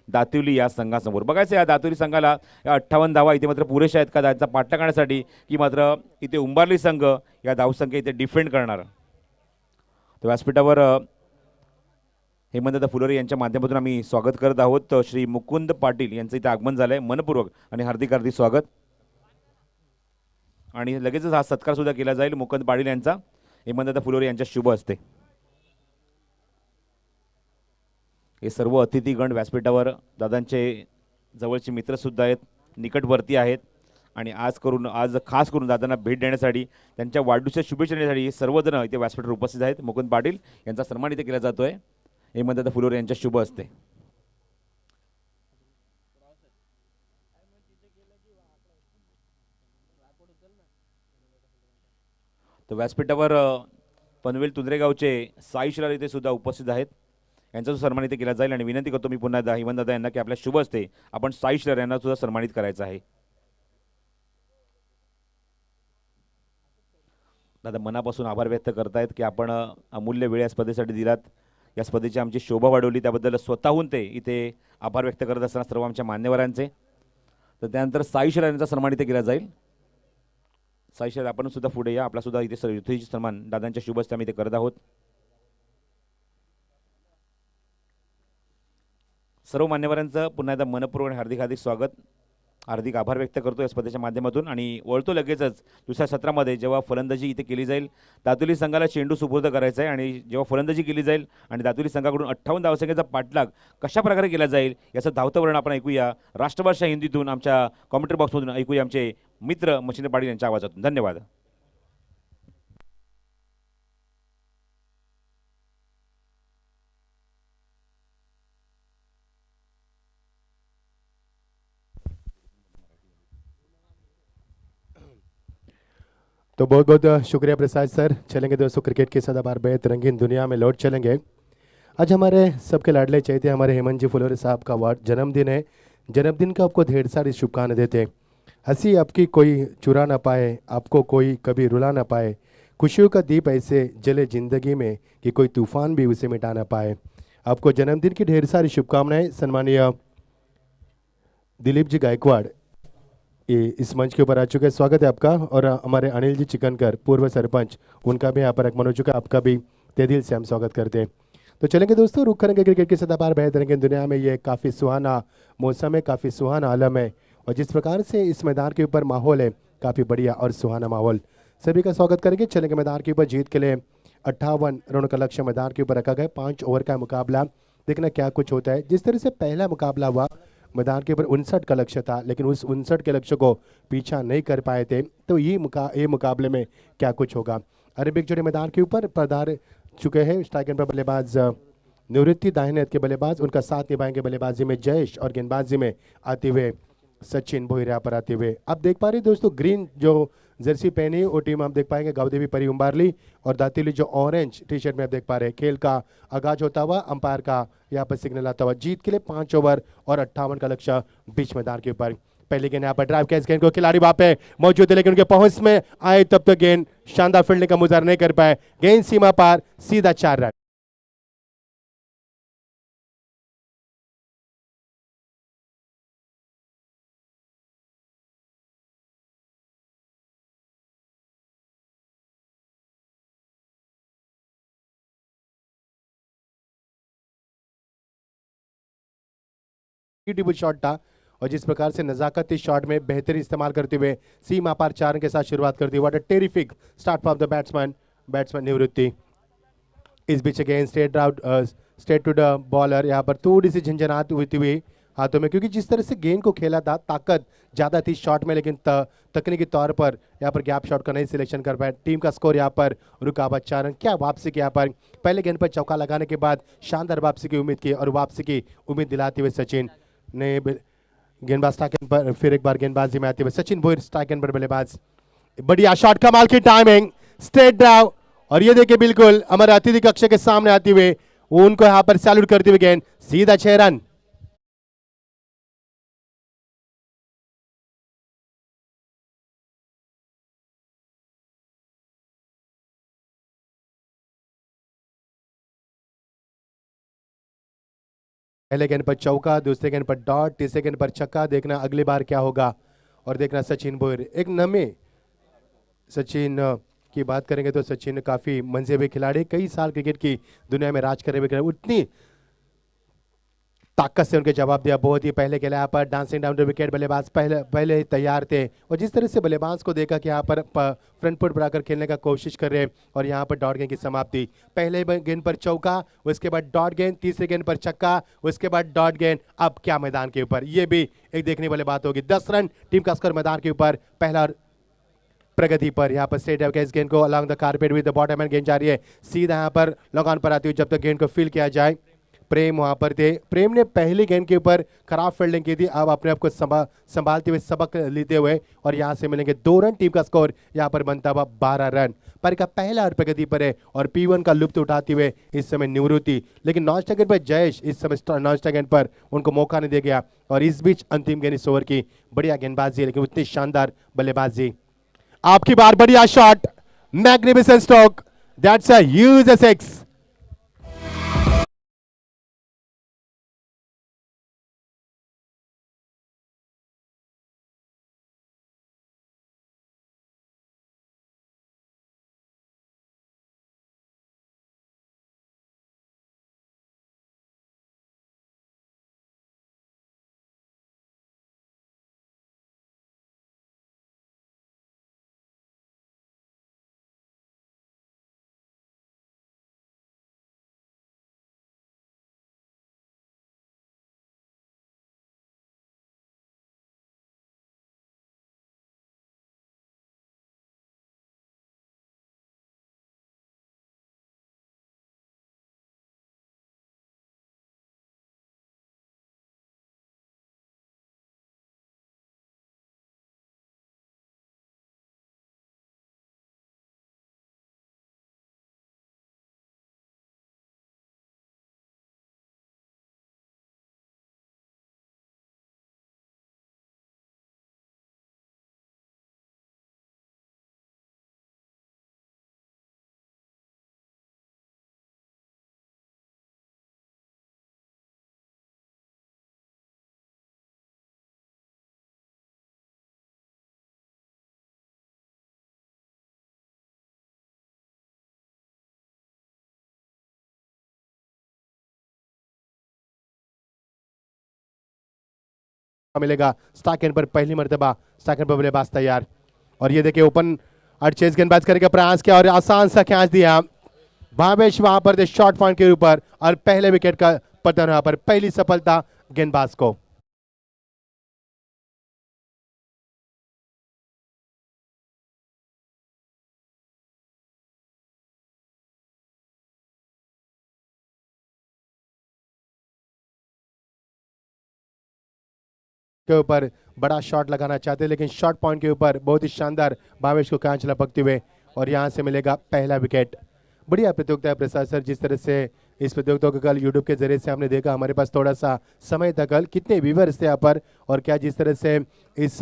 दातिवली या संघासमोर. बघायचं या दातिवली संघाला या 58 धावा इथे मात्र पुरेशा आहेत का त्यांचा पाठला करण्यासाठी, की मात्र इथे उंबारली संघ या धावसंख्या इथे डिफेंड करणार. तर व्यासपीठावर हेमंतदा फुलोरे यांच्या माध्यमातून आम्ही स्वागत करत आहोत. श्री मुकुंद पाटील यांचं इथे आगमन झालंय, मनपूर्वक आणि हार्दिक हार्दिक स्वागत. आणि लगेचच हा सत्कार सुद्धा केला जाईल मुकुंद पाटील यांचा हेमंतदा फुलोरे यांच्या शुभ हस्ते. हे सर्व अतिथीगण व्यासपीठावर दादांचे जवळचे मित्र सुद्धा आहेत, निकटवर्ती आहेत आणि आज खास करून दादांना भेट देण्यासाठी, त्यांच्या वाढदिवसाच्या शुभेच्छा देण्यासाठी सर्वजण इथे व्यासपीठावर उपस्थित आहेत. मुकुंद पाटील यांचा सन्मान इथे केला जातोय हेमंतदा फुलोरे यांच्या शुभ हस्ते. तर व्यासपीठावर पनवेल तुंद्रेगावचे साई शिलार इथे सुद्धा उपस्थित आहेत, यांचा सन्मान इथे केला जाईल. आणि विनंती करतो मी पुन्हा एकदा हेमंतदा यांना की आपल्या शुभ हस्ते आपण साई शिलार यांना सुद्धा सन्मानित करायचं आहे. दादा मनापासून आभार व्यक्त करतायत की आपण अमूल्य वेळ या स्पर्धेसाठी दिलात, या स्पर्धेची आमची शोभा वाढवली, त्याबद्दल स्वतःहून ते इथे आभार व्यक्त करत असताना सर्व आमच्या मान्यवरांचे. तर त्यानंतर साई शिलार यांचा सन्मान इथे केला जाईल. साई शिलार आपण सुद्धा पुढे या, आपला सुद्धा इथे युथीची सन्मान दादांच्या शुभ हस्ते आम्ही इथे करत आहोत. सर्व मान्यवरांचं पुन्हा एकदा मनपूर्वक आणि हार्दिक हार्दिक स्वागत, हार्दिक आभार व्यक्त करतो या स्पर्धेच्या माध्यमातून. आणि वळतो लगेचच दुसऱ्या सत्रामध्ये जेव्हा फलंदाजी इथे केली जाईल, दातुली संघाला चेंडू सुपूर्द करायचा आहे आणि जेव्हा फलंदाजी केली जाईल आणि दातुली संघाकडून 58 धावसंख्येचा पाठलाग कशा प्रकारे केला जाईल याचं धावतं वर्णन आपण ऐकूया राष्ट्रभाषा हिंदीतून, आमच्या कॉमेंट्री बॉक्समधून ऐकूया आमचे मित्र मच्छिंद्र पाटील यांच्या आवाजातून. धन्यवाद. तो बहुत बहुत शुक्रिया प्रसाद सर. चलेंगे दोस्तों क्रिकेट के सदाबहार बेहद रंगीन दुनिया में लौट चलेंगे. आज हमारे सबके लाडले चहेते हमारे हेमंत जी फुलोरे साहब का वार्ड जन्मदिन है. जन्मदिन का आपको ढेर सारी शुभकामनाएं देते हैं। हंसी आपकी कोई चुरा ना पाए, आपको कोई कभी रुला ना पाए। खुशियों का दीप ऐसे जले जिंदगी में कि कोई तूफान भी उसे मिटा ना पाए। आपको जन्मदिन की ढेर सारी शुभकामनाएं। सम्मानीय दिलीप जी गायकवाड़ ये इस मंच के ऊपर आ चुके हैं, स्वागत है आपका। और हमारे अनिल जी चिकनकर पूर्व सरपंच, उनका भी यहाँ पर आगमन हो चुका है, आपका भी तहे दिल से हम स्वागत करते हैं। तो चलेंगे दोस्तों, रुख करेंगे क्रिकेट की सदाबहार बेहद रंगीन दुनिया में। ये काफ़ी सुहाना मौसम है, काफ़ी सुहाना आलम है, और जिस प्रकार से इस मैदान के ऊपर माहौल है, काफ़ी बढ़िया और सुहाना माहौल। सभी का स्वागत करेंगे। चलेंगे मैदान के ऊपर जीत के लिए 58 रनों का लक्ष्य मैदान के ऊपर रखा गया। 5 ओवर का मुकाबला, देखना क्या कुछ होता है। जिस तरह से पहला मुकाबला हुआ, मैदान के ऊपर 59 का लक्ष्य था, लेकिन उस 59 के लक्ष्य को पीछा नहीं कर पाए थे। तो ये मुकाबले में क्या कुछ होगा। अरेबिक जोड़े मैदान के ऊपर पधार चुके हैं। स्ट्राइक एंड पर बल्लेबाज निवृत्ति, दाहिने हाथ के बल्लेबाज, उनका साथ निभाएंगे बल्लेबाजी में जयेश, और गेंदबाजी में आते हुए सचिन भोईरा पर आते हुए। आप देख पा रहे हैं दोस्तों, ग्रीन जो जर्सी पहनी है वो टीम आप देख पाएंगे गावदेवी परी उम्बारली, और दातिली जो ऑरेंज टी शर्ट में आप देख पा रहे हैं। खेल का आगाज होता हुआ, अंपायर का यहाँ पर सिग्नल आता हुआ। जीत के लिए 5 ओवर और 58 का लक्ष्य बीच मैदान के ऊपर। पहले गेंद यहाँ पर ड्राइव किया, इस गेंद को खिलाड़ी वहां पे मौजूद है, लेकिन उनके पहुंच में आए तब तक गेंद शानदार फील्डिंग का मुजाहरा नहीं कर पाए। गेंद सीमा पार, सीधा 4 रन। ब्यूटीफुल शॉट था, और जिस प्रकार से नजाकत इस शॉट में बेहतरीन इस्तेमाल करते हुए सीमा पार 4 रन के साथ शुरुआत करती हुई। What a terrific start from the batsman Nivritti. इस बीच again straight to the bowler, यहाँ पर थोड़ी सी झंझनाहट होती हुई हाथों में, क्योंकि जिस तरह से गेंद को खेला था, ताकत ज़्यादा थी शॉट में, लेकिन तकनीकी तौर पर यहाँ पर गैप शॉट का नहीं सिलेक्शन कर पाए। टीम का स्कोर यहाँ पर रुका हुआ 4 रन। क्या वापसी की यहाँ पर पहले गेंद पर चौका लगाने के बाद शानदार वापसी की उम्मीद की, और वापसी की उम्मीद दिलाते हुए सचिन ने गेंदबाज स्ट्राइक एंड पर फिर एक बार गेंदबाजी में आते हुए सचिन भोईर स्ट्राइक एंड पर बल्लेबाज। बढ़िया शॉट, कमाल की टाइमिंग, स्ट्रेट ड्राइव, और ये देखिए बिल्कुल हमारे अतिथि कक्ष के सामने आते हुए उनको यहां पर सैल्यूट करते हुए गेंद सीधा 6 रन। पहले गेंद पर चौका, दूसरे गेंद पर डॉट, तीसरे गेंद पर छक्का। देखना अगली बार क्या होगा, और देखना सचिन भोईर एक नमे सचिन की बात करेंगे तो सचिन काफी मंजे खिलाड़ी, कई साल क्रिकेट की दुनिया में राज करे हुए खिलाड़ी, उतनी ताकत से उनके जवाब दिया। बहुत ही पहले खेला यहाँ पर डांसिंग डाउन टू विकेट, बल्लेबाज पहले ही तैयार थे, और जिस तरह से बल्लेबाज को देखा कि यहाँ पर फ्रंट फुट बढ़ाकर खेलने का कोशिश कर रहे हैं, और यहाँ पर डॉट गेंद की समाप्ति। पहले गेंद पर चौका, उसके बाद डॉट गेंद, तीसरे गेंद पर छक्का, उसके बाद डॉट गेंद। अब क्या मैदान के ऊपर, ये भी एक देखने वाली बात होगी। 10 रन टीम का स्कोर मैदान के ऊपर, पहला प्रगति पर। यहाँ पर स्ट्रेट इस गेंद को अलॉन्ग द कारपेट विद द बॉटम एंड गेंद जा रही है सीधा यहाँ पर लॉन पर आती हुई, जब तक गेंद को फील किया जाए। प्रेम वहां पर थे, प्रेम ने पहली गेंद के ऊपर खराब फील्डिंग की थी, अब अपने आप को संभालते हुए सबक लेते हुए, और यहां से मिलेंगे 2 रन। टीम का स्कोर यहां पर बनता हुआ 12 रन। पर का पहला और प्रगति पर है, और P1 का लुत्फ उठाते हुए इस समय निवृत्ति, लेकिन नॉन स्ट्राइक पर जयेश इस समय नॉन स्ट्राइक पर उनको मौका नहीं दिया गया, और इस बीच अंतिम गेंद इस ओवर की बढ़िया गेंदबाजी, लेकिन उतनी शानदार बल्लेबाजी। आपकी बार, बढ़िया shot, magnificent stroke, that's a huge six. मिलेगा। स्टाक एंड पर पहली मर्तबा स्टाक एंड पर बल्लेबाज तैयार, और ये देखिए ओपन अर्चेज गेंदबाज करने का प्रयास किया और आसान सा कैच दिया। भावेश वहां पर थे शॉर्ट पॉइंट के ऊपर और पहले विकेट का पतन वहां पर, पहली सफलता गेंदबाज को। के ऊपर बड़ा शॉट लगाना चाहते, लेकिन शॉर्ट पॉइंट के ऊपर बहुत ही शानदार भावेश को कैच लपकते हुए, और यहां से मिलेगा पहला विकेट। बढ़िया प्रतियोगिता है प्रसाद सर, जिस तरह से इस प्रतियोगिता को कल यूट्यूब के जरिए से हमने देखा, हमारे पास थोड़ा सा समय था कल, कितने व्यूवर्स थे यहाँ पर, और क्या जिस तरह से इस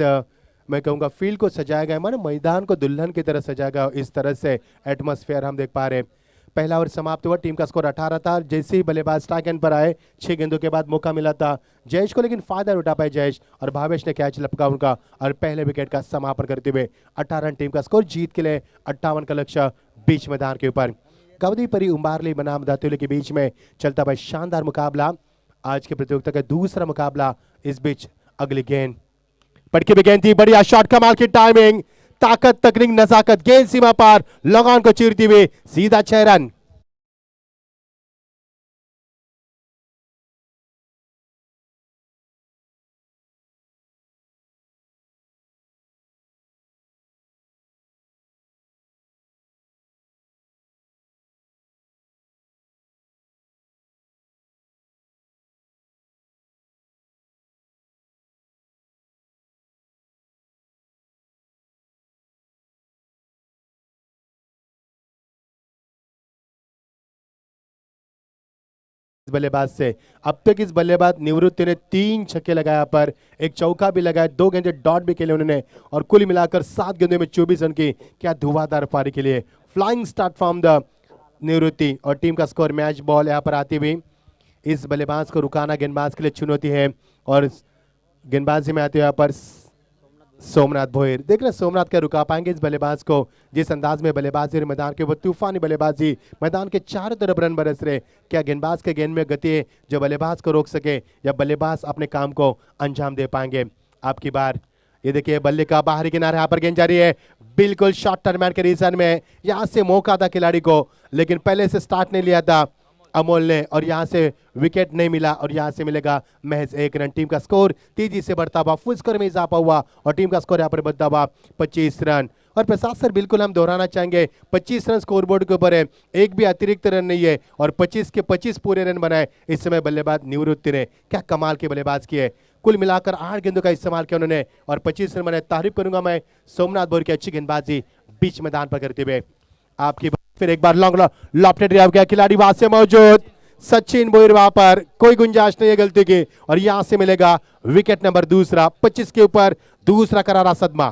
मैं कहूँगा फील्ड को सजाया गया, मानो मैदान को दुल्हन की तरह सजाया गया, इस तरह से एटमॉस्फेयर हम देख पा रहे हैं। पहला ओवर समाप्त हुआ, टीम का स्कोर 18 था। जैसे ही बल्लेबाज स्ट्राइक एंड पर आए, 6 गेंदों के बाद मौका मिला था जयेश को, लेकिन फायदा उठा पाए जयेश, और भावेश ने कैच लपका उनका और पहले विकेट का समापन करते हुए 18 रन टीम का स्कोर, जीत के लिए 58 का लक्ष्य बीच मैदान के ऊपर। कबड्डी परी उम्बारली बनाम दातुले के बीच में चलता हुआ शानदार मुकाबला, आज के प्रतियोगिता का दूसरा मुकाबला। इस बीच अगली गेंद पटकी भी गेंद थी, बढ़िया शॉट, कमाल की टाइमिंग, ताकत, तकनीक, नजाकत, गेंद सीमा पार लगान को चीरती हुई सीधा 6 रन। बल्लेबाज से अब तक इस बल्लेबाज निवृत्ति ने 3 छक्के लगाया, पर एक चौका भी लगाया, 2 गेंदे डॉट भी खेले उन्होंने, और कुल मिलाकर 7 गेंदों में 24 रन की क्या धुआंधार पारी के लिए फ्लाइंग स्टार्ट फ्रॉम द निवृत्ति। और टीम का स्कोर मैच बॉल यहाँ पर आती हुई, इस बल्लेबाज को रुकाना गेंदबाज के लिए चुनौती है, और गेंदबाजी में आते हुए यहाँ पर सोमनाथ भोयर, देख रहे सोमनाथ क्या रुका पाएंगे इस बल्लेबाज को, जिस अंदाज में बल्लेबाजी और मैदान के वो तूफानी बल्लेबाजी, मैदान के चारों तरफ रन बरस रहे, क्या गेंदबाज के गेंद में गति है जो बल्लेबाज को रोक सके, या बल्लेबाज अपने काम को अंजाम दे पाएंगे। आपकी बार, ये देखिए बल्ले का बाहरी किनारे यहाँ पर गेंद जा रही है, बिल्कुल शॉर्ट टर्नमैन के रीजन में, यहाँ से मौका था खिलाड़ी को, लेकिन पहले से स्टार्ट नहीं लिया था अमोल ने, और यहां से विकेट नहीं मिला, और यहां से मिलेगा महज 1 रन। टीम का स्कोर तेजी से बढ़ता हुआ, फुल स्कोर में इजाफा हुआ, और टीम का स्कोर यहां पर बढ़ता हुआ 25 रन। और प्रसाद सर बिल्कुल हम दोहराना चाहेंगे, 25 रन स्कोर बोर्ड के ऊपर है, एक भी अतिरिक्त रन नहीं है, और 25 के 25 पूरे रन बनाए इस समय बल्लेबाज निवृत्ति ने, क्या कमाल के बल्लेबाज किए। कुल मिलाकर 8 गेंदों का इस्तेमाल किया उन्होंने और 25 रन बनाए। तारीफ करूंगा मैं सोमनाथ भोयर की अच्छी गेंदबाजी बीच मैदान पर करते हुए। आपकी फिर एक बार लॉन्ग लॉफ्टेड ड्राइव किया, खिलाड़ी वहां से मौजूद, सचिन भोयर वहां पर, कोई गुंजाइश नहीं है गलती की, और यहां से मिलेगा विकेट नंबर दूसरा, 25 के ऊपर दूसरा करारा सदमा।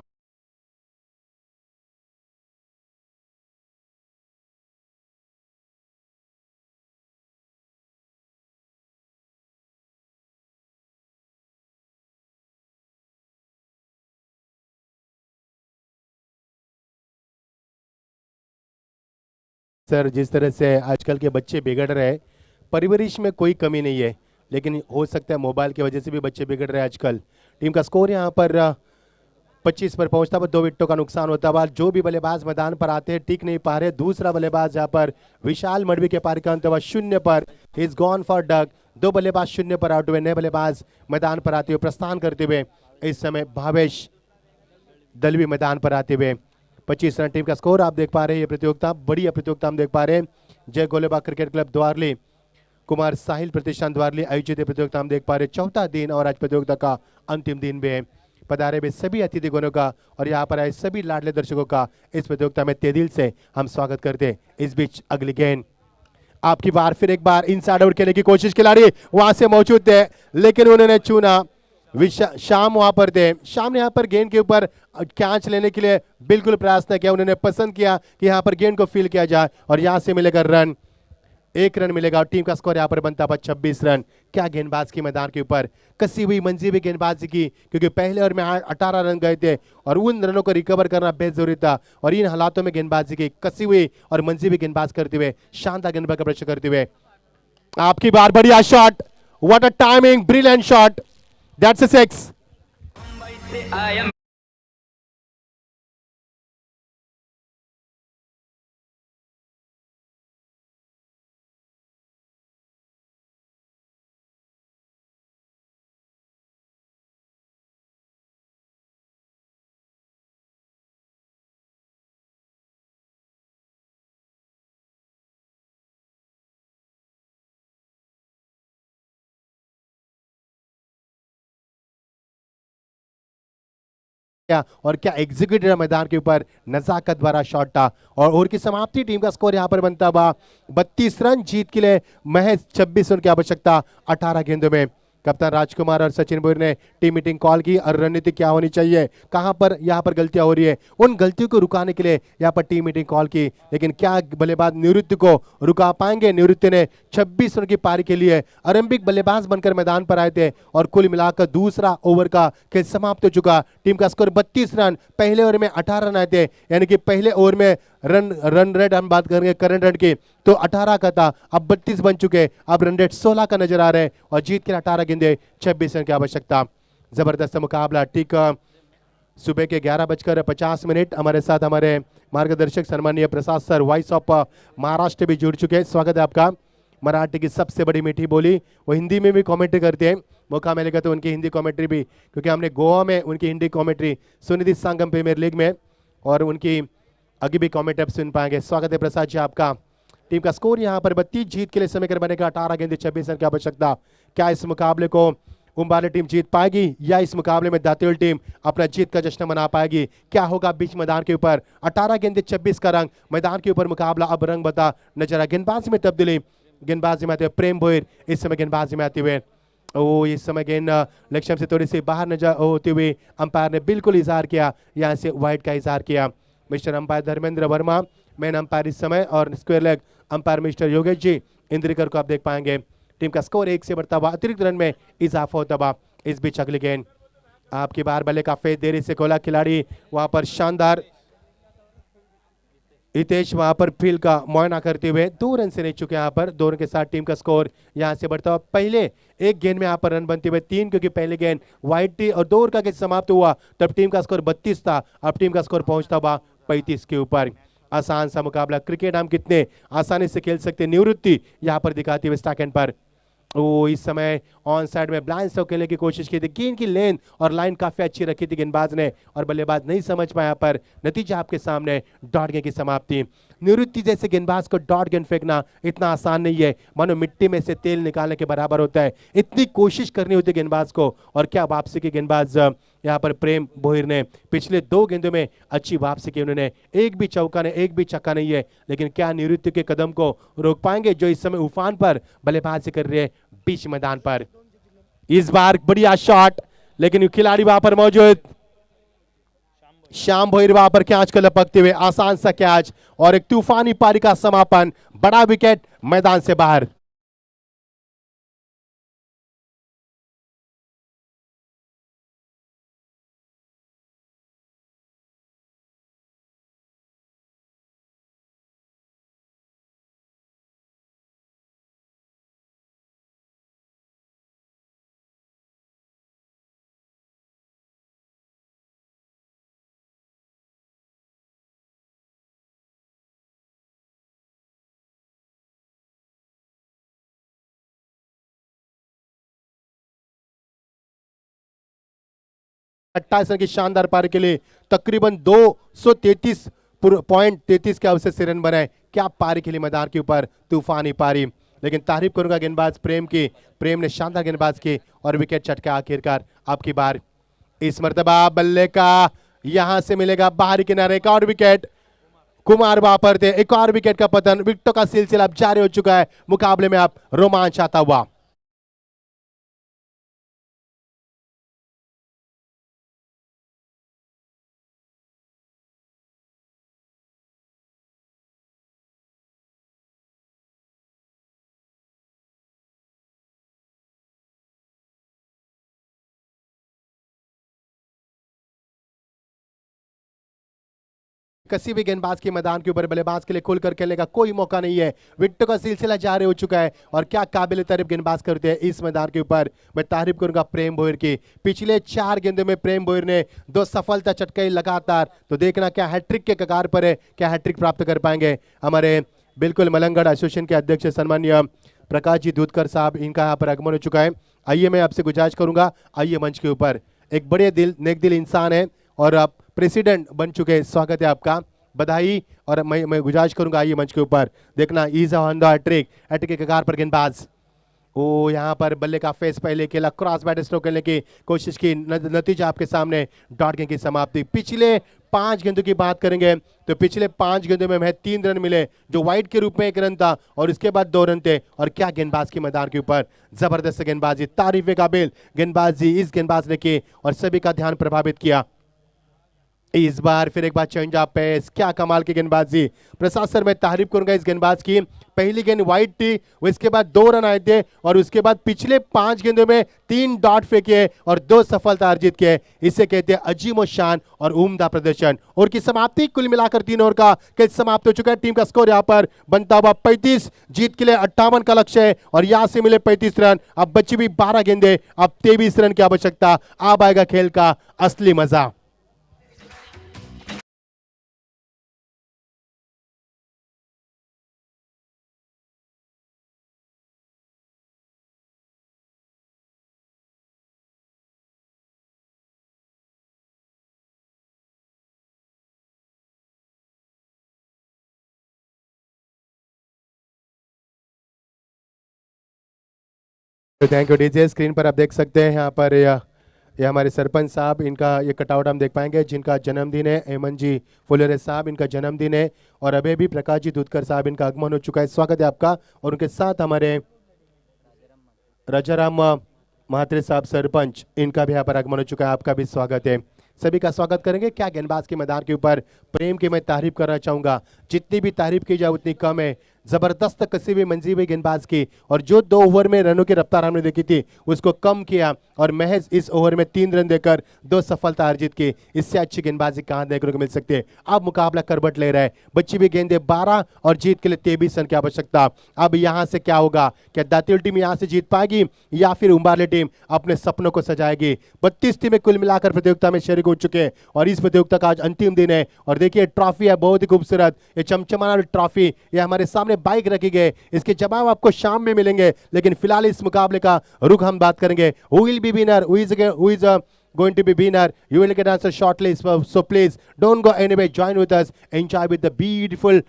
सर जिस तरह से आजकल के बच्चे बिगड़ रहे हैं, परवरिश में कोई कमी नहीं है, लेकिन हो सकता है मोबाइल की वजह से भी बच्चे बिगड़ रहे हैं आजकल। टीम का स्कोर यहाँ पर 25 पर पहुंचता हुआ, 2 विकेटों का नुकसान होता हुआ, जो भी बल्लेबाज मैदान पर आते हैं टिक नहीं पा रहे। दूसरा बल्लेबाज यहाँ पर विशाल मडवी के पारी का अंत हुआ 0 पर, इज गॉन फॉर डक। 2 बल्लेबाज 0 पर आउट हुए, नए बल्लेबाज मैदान पर आते हुए प्रस्थान करते हुए इस समय भावेश दलवी मैदान पर आते हुए 25 रन। टीम का स्कोर आप देख पा रहे हैं, ये प्रतियोगिता बढ़िया प्रतियोगिता हम देख पा रहे हैं। जय गोलेबाग क्रिकेट क्लब द्वारली, कुमार साहिल प्रतिष्ठान द्वारली आयोजित प्रतियोगिता हम देख पा रहे हैं, चौथा दिन और आज प्रतियोगिता का अंतिम दिन भी है। पधारे में सभी अतिथिगणों का और यहाँ पर आए सभी लाडले दर्शकों का इस प्रतियोगिता में तहे दिल से हम स्वागत करते हैं। इस बीच अगली गेंद आपकी बार, फिर एक बार इनसाइड आउट खेलने की कोशिश, खिलाड़ी वहां से मौजूद थे लेकिन उन्होंने चुना, शाम वहां पर थे, शाम ने यहाँ पर गेंद के ऊपर कैच लेने के लिए बिल्कुल प्रयास न किया, उन्होंने पसंद किया कि यहाँ पर गेंद को फील किया जाए और यहाँ से मिलेगा रन, 1 रन मिलेगा और टीम का स्कोर यहाँ पर बनता है 26 रन। क्या गेंदबाज की मैदान के ऊपर कसी हुई मंजी भी गेंदबाजी की, क्योंकि पहले ओवर में 18 रन गए थे और उन रनों को रिकवर करना बेहद जरूरी था, और इन हालातों में गेंदबाजी की कसी हुई और मंजी भी गेंदबाज करते हुए शानदार गेंदबाज का प्रदर्शन करते हुए आपकी बार, बढ़िया shot, what a timing, brilliant shot, that's a 6। क्या और क्या एग्जीक्यूटिव मैदान के ऊपर नजाकत भरा शॉट था। और ओवर की समाप्ति, टीम का स्कोर यहां पर बनता हुआ 32 रन। जीत के लिए महज 26 रन की आवश्यकता 18 गेंदों में। कप्तान राजकुमार और सचिन बोर ने टीम मीटिंग कॉल की और रणनीति क्या होनी चाहिए, कहां पर यहां पर गलतियां हो रही है, उन गलतियों को रुकाने के लिए यहां पर टीम मीटिंग कॉल की। लेकिन क्या बल्लेबाज निवृत्ति को रुका पाएंगे? निवृत्ति ने 26 रन की पारी के लिए आरंभिक बल्लेबाज बनकर मैदान पर आए थे और कुल मिलाकर दूसरा ओवर का खेल समाप्त हो चुका। टीम का स्कोर 32 रन, पहले ओवर में 18 रन आए थे, यानी कि पहले ओवर में रन रेट हम बात करेंगे करंट रन की तो 18 का था, अब 32 बन चुके। अब रन रेट 16 का नजर आ रहे हैं और जीत के 18 गेंदे 26 रन की आवश्यकता। जबरदस्त मुकाबला। ठीक सुबह के 11:50 हमारे साथ हमारे मार्गदर्शक सम्मानीय प्रसाद सर वॉइस ऑफ महाराष्ट्र भी जुड़ चुके हैं। स्वागत है आपका। मराठी की सबसे बड़ी मीठी बोली, वो हिंदी में भी कमेंट्री करते हैं। मौका मिलेगा तो उनकी हिंदी कमेंट्री भी, क्योंकि हमने गोवा में उनकी हिंदी कमेंट्री सुनी थी संगम प्रीमियर लीग में, और उनकी आगे भी कमेंट आप सुन पाएंगे। स्वागत है प्रसाद जी आपका। टीम का स्कोर यहां पर 32, जीत के लिए समीकरण बनेगा 18 गेंदे 26 रन की आवश्यकता। क्या इस मुकाबले को उम्बाले टीम जीत पाएगी या इस मुकाबले में दातियोल टीम अपना जीत का जश्न मना पाएगी? क्या होगा बीच मैदान के ऊपर? 18 गेंदे 26 का रंग मैदान के ऊपर मुकाबला अब रंग बता नजर आ। गेंदबाजी में तब्दीली, गेंदबाजी में आते हुए प्रेम भोईर इस समय गेंदबाजी में आते हुए। ओ इस समय गेंद लक्ष्य से थोड़ी सी बाहर नजर होते हुए अंपायर ने बिल्कुल इजहार किया, यहाँ से वाइड का इजहार किया। Mister umpire Dharmendra Verma man umpire इस समय, और square leg umpire mister Yogesh ji Indrikar को आप देख पाएंगे। टीम का स्कोर 1 से बढ़ता हुआ अतिरिक्त रन में इजाफा होता हुआ। इस बीच अगली गेंद आपकी बार बल्ले का फेद देरी से खोला खिलाड़ी, वहां पर शानदार हितेश वहां पर फील्ड का मुआयना करते हुए 2 रन से नहीं चुके। यहाँ पर 2 रन के साथ टीम का स्कोर यहाँ से बढ़ता हुआ। पहले एक गेंद में यहाँ पर रन बनते हुए 3, क्योंकि पहले गेंद वाइड थी और 2 ओवर का गेंद समाप्त हुआ तब टीम का स्कोर 32 था। अब टीम का स्कोर पहुंचता हुआ 35 के ऊपर। आसान सा मुकाबला। क्रिकेट हम कितने आसानी से खेल सकते, निवृत्ति यहाँ पर दिखाती हुए स्टैकेंड पर। ओ इस समय ऑन साइड में ब्लाइंड से खेलने की कोशिश की थी, गेंद की लेंथ और लाइन काफी अच्छी रखी थी गेंदबाज ने, और बल्लेबाज नहीं समझ पाया। पर नतीजा आपके सामने, डॉट गेंद की समाप्ति। निवृत्ति जैसे गेंदबाज को डॉट गेंद फेंकना इतना आसान नहीं है, मानो मिट्टी में से तेल निकालने के बराबर होता है। इतनी कोशिश करनी होती है गेंदबाज को। और क्या वापसी की गेंदबाज यहाँ पर प्रेम भोईर ने पिछले 2 गेंदों में अच्छी वापसी की। उन्होंने एक भी चौका ने एक भी छक्का नहीं है, लेकिन क्या निवृत्ति के कदम को रोक पाएंगे जो इस समय उफान पर बल्लेबाजी कर रहे हैं बीच मैदान पर? इस बार बढ़िया शॉट, लेकिन खिलाड़ी वहां पर मौजूद श्याम भोईर वहां पर कैच को लपकते हुए आसान सा कैच और एक तूफानी पारी का समापन। बड़ा विकेट मैदान से बाहर। अट्ठाईस रन की शानदार पारी के लिए तकरीबन 233.33 के अवसर से रन बनाए। क्या पारी खेली मैदान के ऊपर, तूफानी पारी। लेकिन तारीफ करूंगा गेंदबाज प्रेम की, प्रेम ने शानदार गेंदबाज की और विकेट चटका। आखिरकार आपकी बार। इस मर्तबा बल्ले का यहां से मिलेगा बाहरी किनारे, एक और विकेट। कुमार वापर थे, एक और विकेट का पतन। विकेटों का सिलसिला अब जारी हो चुका है। मुकाबले में आप रोमांच आता हुआ। किसी भी गेंदबाज के मैदान के ऊपर बल्लेबाज के लिए खुलकर खेलने का कोई मौका नहीं है। विकेटों का सिलसिला जारी हो चुका है और क्या काबिल तारीफ गेंदबाज करते हैं इस मैदान के ऊपर। मैं तारीफ करूंगा प्रेम भोयर की। पिछले 4 गेंदों में प्रेम भोयर ने 2 सफलता चटकाई लगातार। तो देखना क्या हैट्रिक के कगार पर है, क्या हैट्रिक प्राप्त कर पाएंगे हमारे बिल्कुल मलंगगढ़ एसोसिएशन के अध्यक्ष सम्मानीय प्रकाश जी दूधकर साहब, इनका यहाँ पर आगमन हो चुका है। आइए मैं आपसे गुजारिश करूंगा, आइए मंच के ऊपर। एक बड़े दिल नेक दिल इंसान है और आप प्रेसिडेंट बन चुके हैं, स्वागत है आपका, बधाई। और मैं गुजारिश करूंगा आइए मंच के ऊपर। देखना is on the hat-trick, hat-trick के कगार पर गेंदबाज। ओ यहाँ पर बल्ले का फेस पहले खेला, क्रॉस बैट स्ट्रोक करने की कोशिश की, नतीजा आपके सामने, डॉट गेंद की समाप्ति। पिछले 5 गेंदों की बात करेंगे तो पिछले 5 गेंदों में हमें 3 रन मिले, जो वाइड के रूप में 1 रन था और इसके बाद 2 रन थे। और क्या गेंदबाज की मैदान के ऊपर, जबरदस्त गेंदबाजी, तारीफ काबिल गेंदबाजी इस गेंदबाज ने की और सभी का ध्यान प्रभावित किया। इस बार फिर एक बार चेंज ऑफ पेस, क्या कमाल की गेंदबाजी। प्रसाद सर मैं तारीफ करूंगा इस गेंदबाज की। पहली गेंद वाइड थी, उसके बाद 2 रन आए थे और उसके बाद पिछले 5 गेंदों में 3 डॉट फेंके और 2 सफलता अर्जित किए। इसे कहते हैं अजीम शान और उम्दा प्रदर्शन। और की समाप्ति कुल मिलाकर 3 ओवर का कैच समाप्त हो चुका है। टीम का स्कोर यहाँ पर बनता हुआ 35, जीत के लिए 58 का लक्ष्य है और यहाँ से मिले 35 रन। अब बची भी 12 गेंदे, अब 23 रन की आवश्यकता। अब आएगा खेल का असली मजा। Thank you DJ. स्क्रीन पर आप देख सकते हैं यहाँ पर ये हमारे सरपंच साहब, इनका ये कटआउट हम देख पाएंगे, जिनका जन्मदिन है। हेमंत जी फुलेरे साहब, इनका जन्मदिन है। और अभी भी प्रकाश जी दूधकर साहब, इनका आगमन हो चुका है, स्वागत है आपका। और उनके साथ हमारे राजाराम महात्रे साहब सरपंच, इनका भी यहाँ पर आगमन हो चुका है, आपका भी स्वागत है। सभी का स्वागत करेंगे। क्या गेंदबाज के मैदान के ऊपर प्रेम की मैं तारीफ करना चाहूंगा, जितनी भी तारीफ की जाए उतनी कम है। जबरदस्त कसी हुई मंजी हुई गेंदबाज की और जो 2 ओवर में रनों की रफ्तार हमने देखी थी उसको कम किया और महज इस ओवर में 3 रन देकर 2 सफलता अर्जित की। इससे अच्छी गेंदबाजी कहां देखने को मिल सकती है। अब मुकाबला करबट ले रहा है, बच्ची भी गेंदे 12 और जीत के लिए 23 रन की आवश्यकता। अब यहां से क्या होगा, क्या दातिल टीम यहां से जीत पाएगी या फिर उम्बारली टीम अपने सपनों को सजाएगी। 32 टीमें कुल मिलाकर प्रतियोगिता में शरीक हो चुके हैं और इस प्रतियोगिता का आज अंतिम दिन है। और देखिए ट्रॉफी है बहुत ही खूबसूरत, ये चमचमाना ट्रॉफी, ये हमारे सामने बाइक रखी गई। इसके जवाब आपको शाम में मिलेंगे, लेकिन फिलहाल इस मुकाबले का रुख हम बात करेंगे। Who will be winner, who is going to be winner, you will get answer shortly, so please don't go anywhere, join with us, enjoy with the beautiful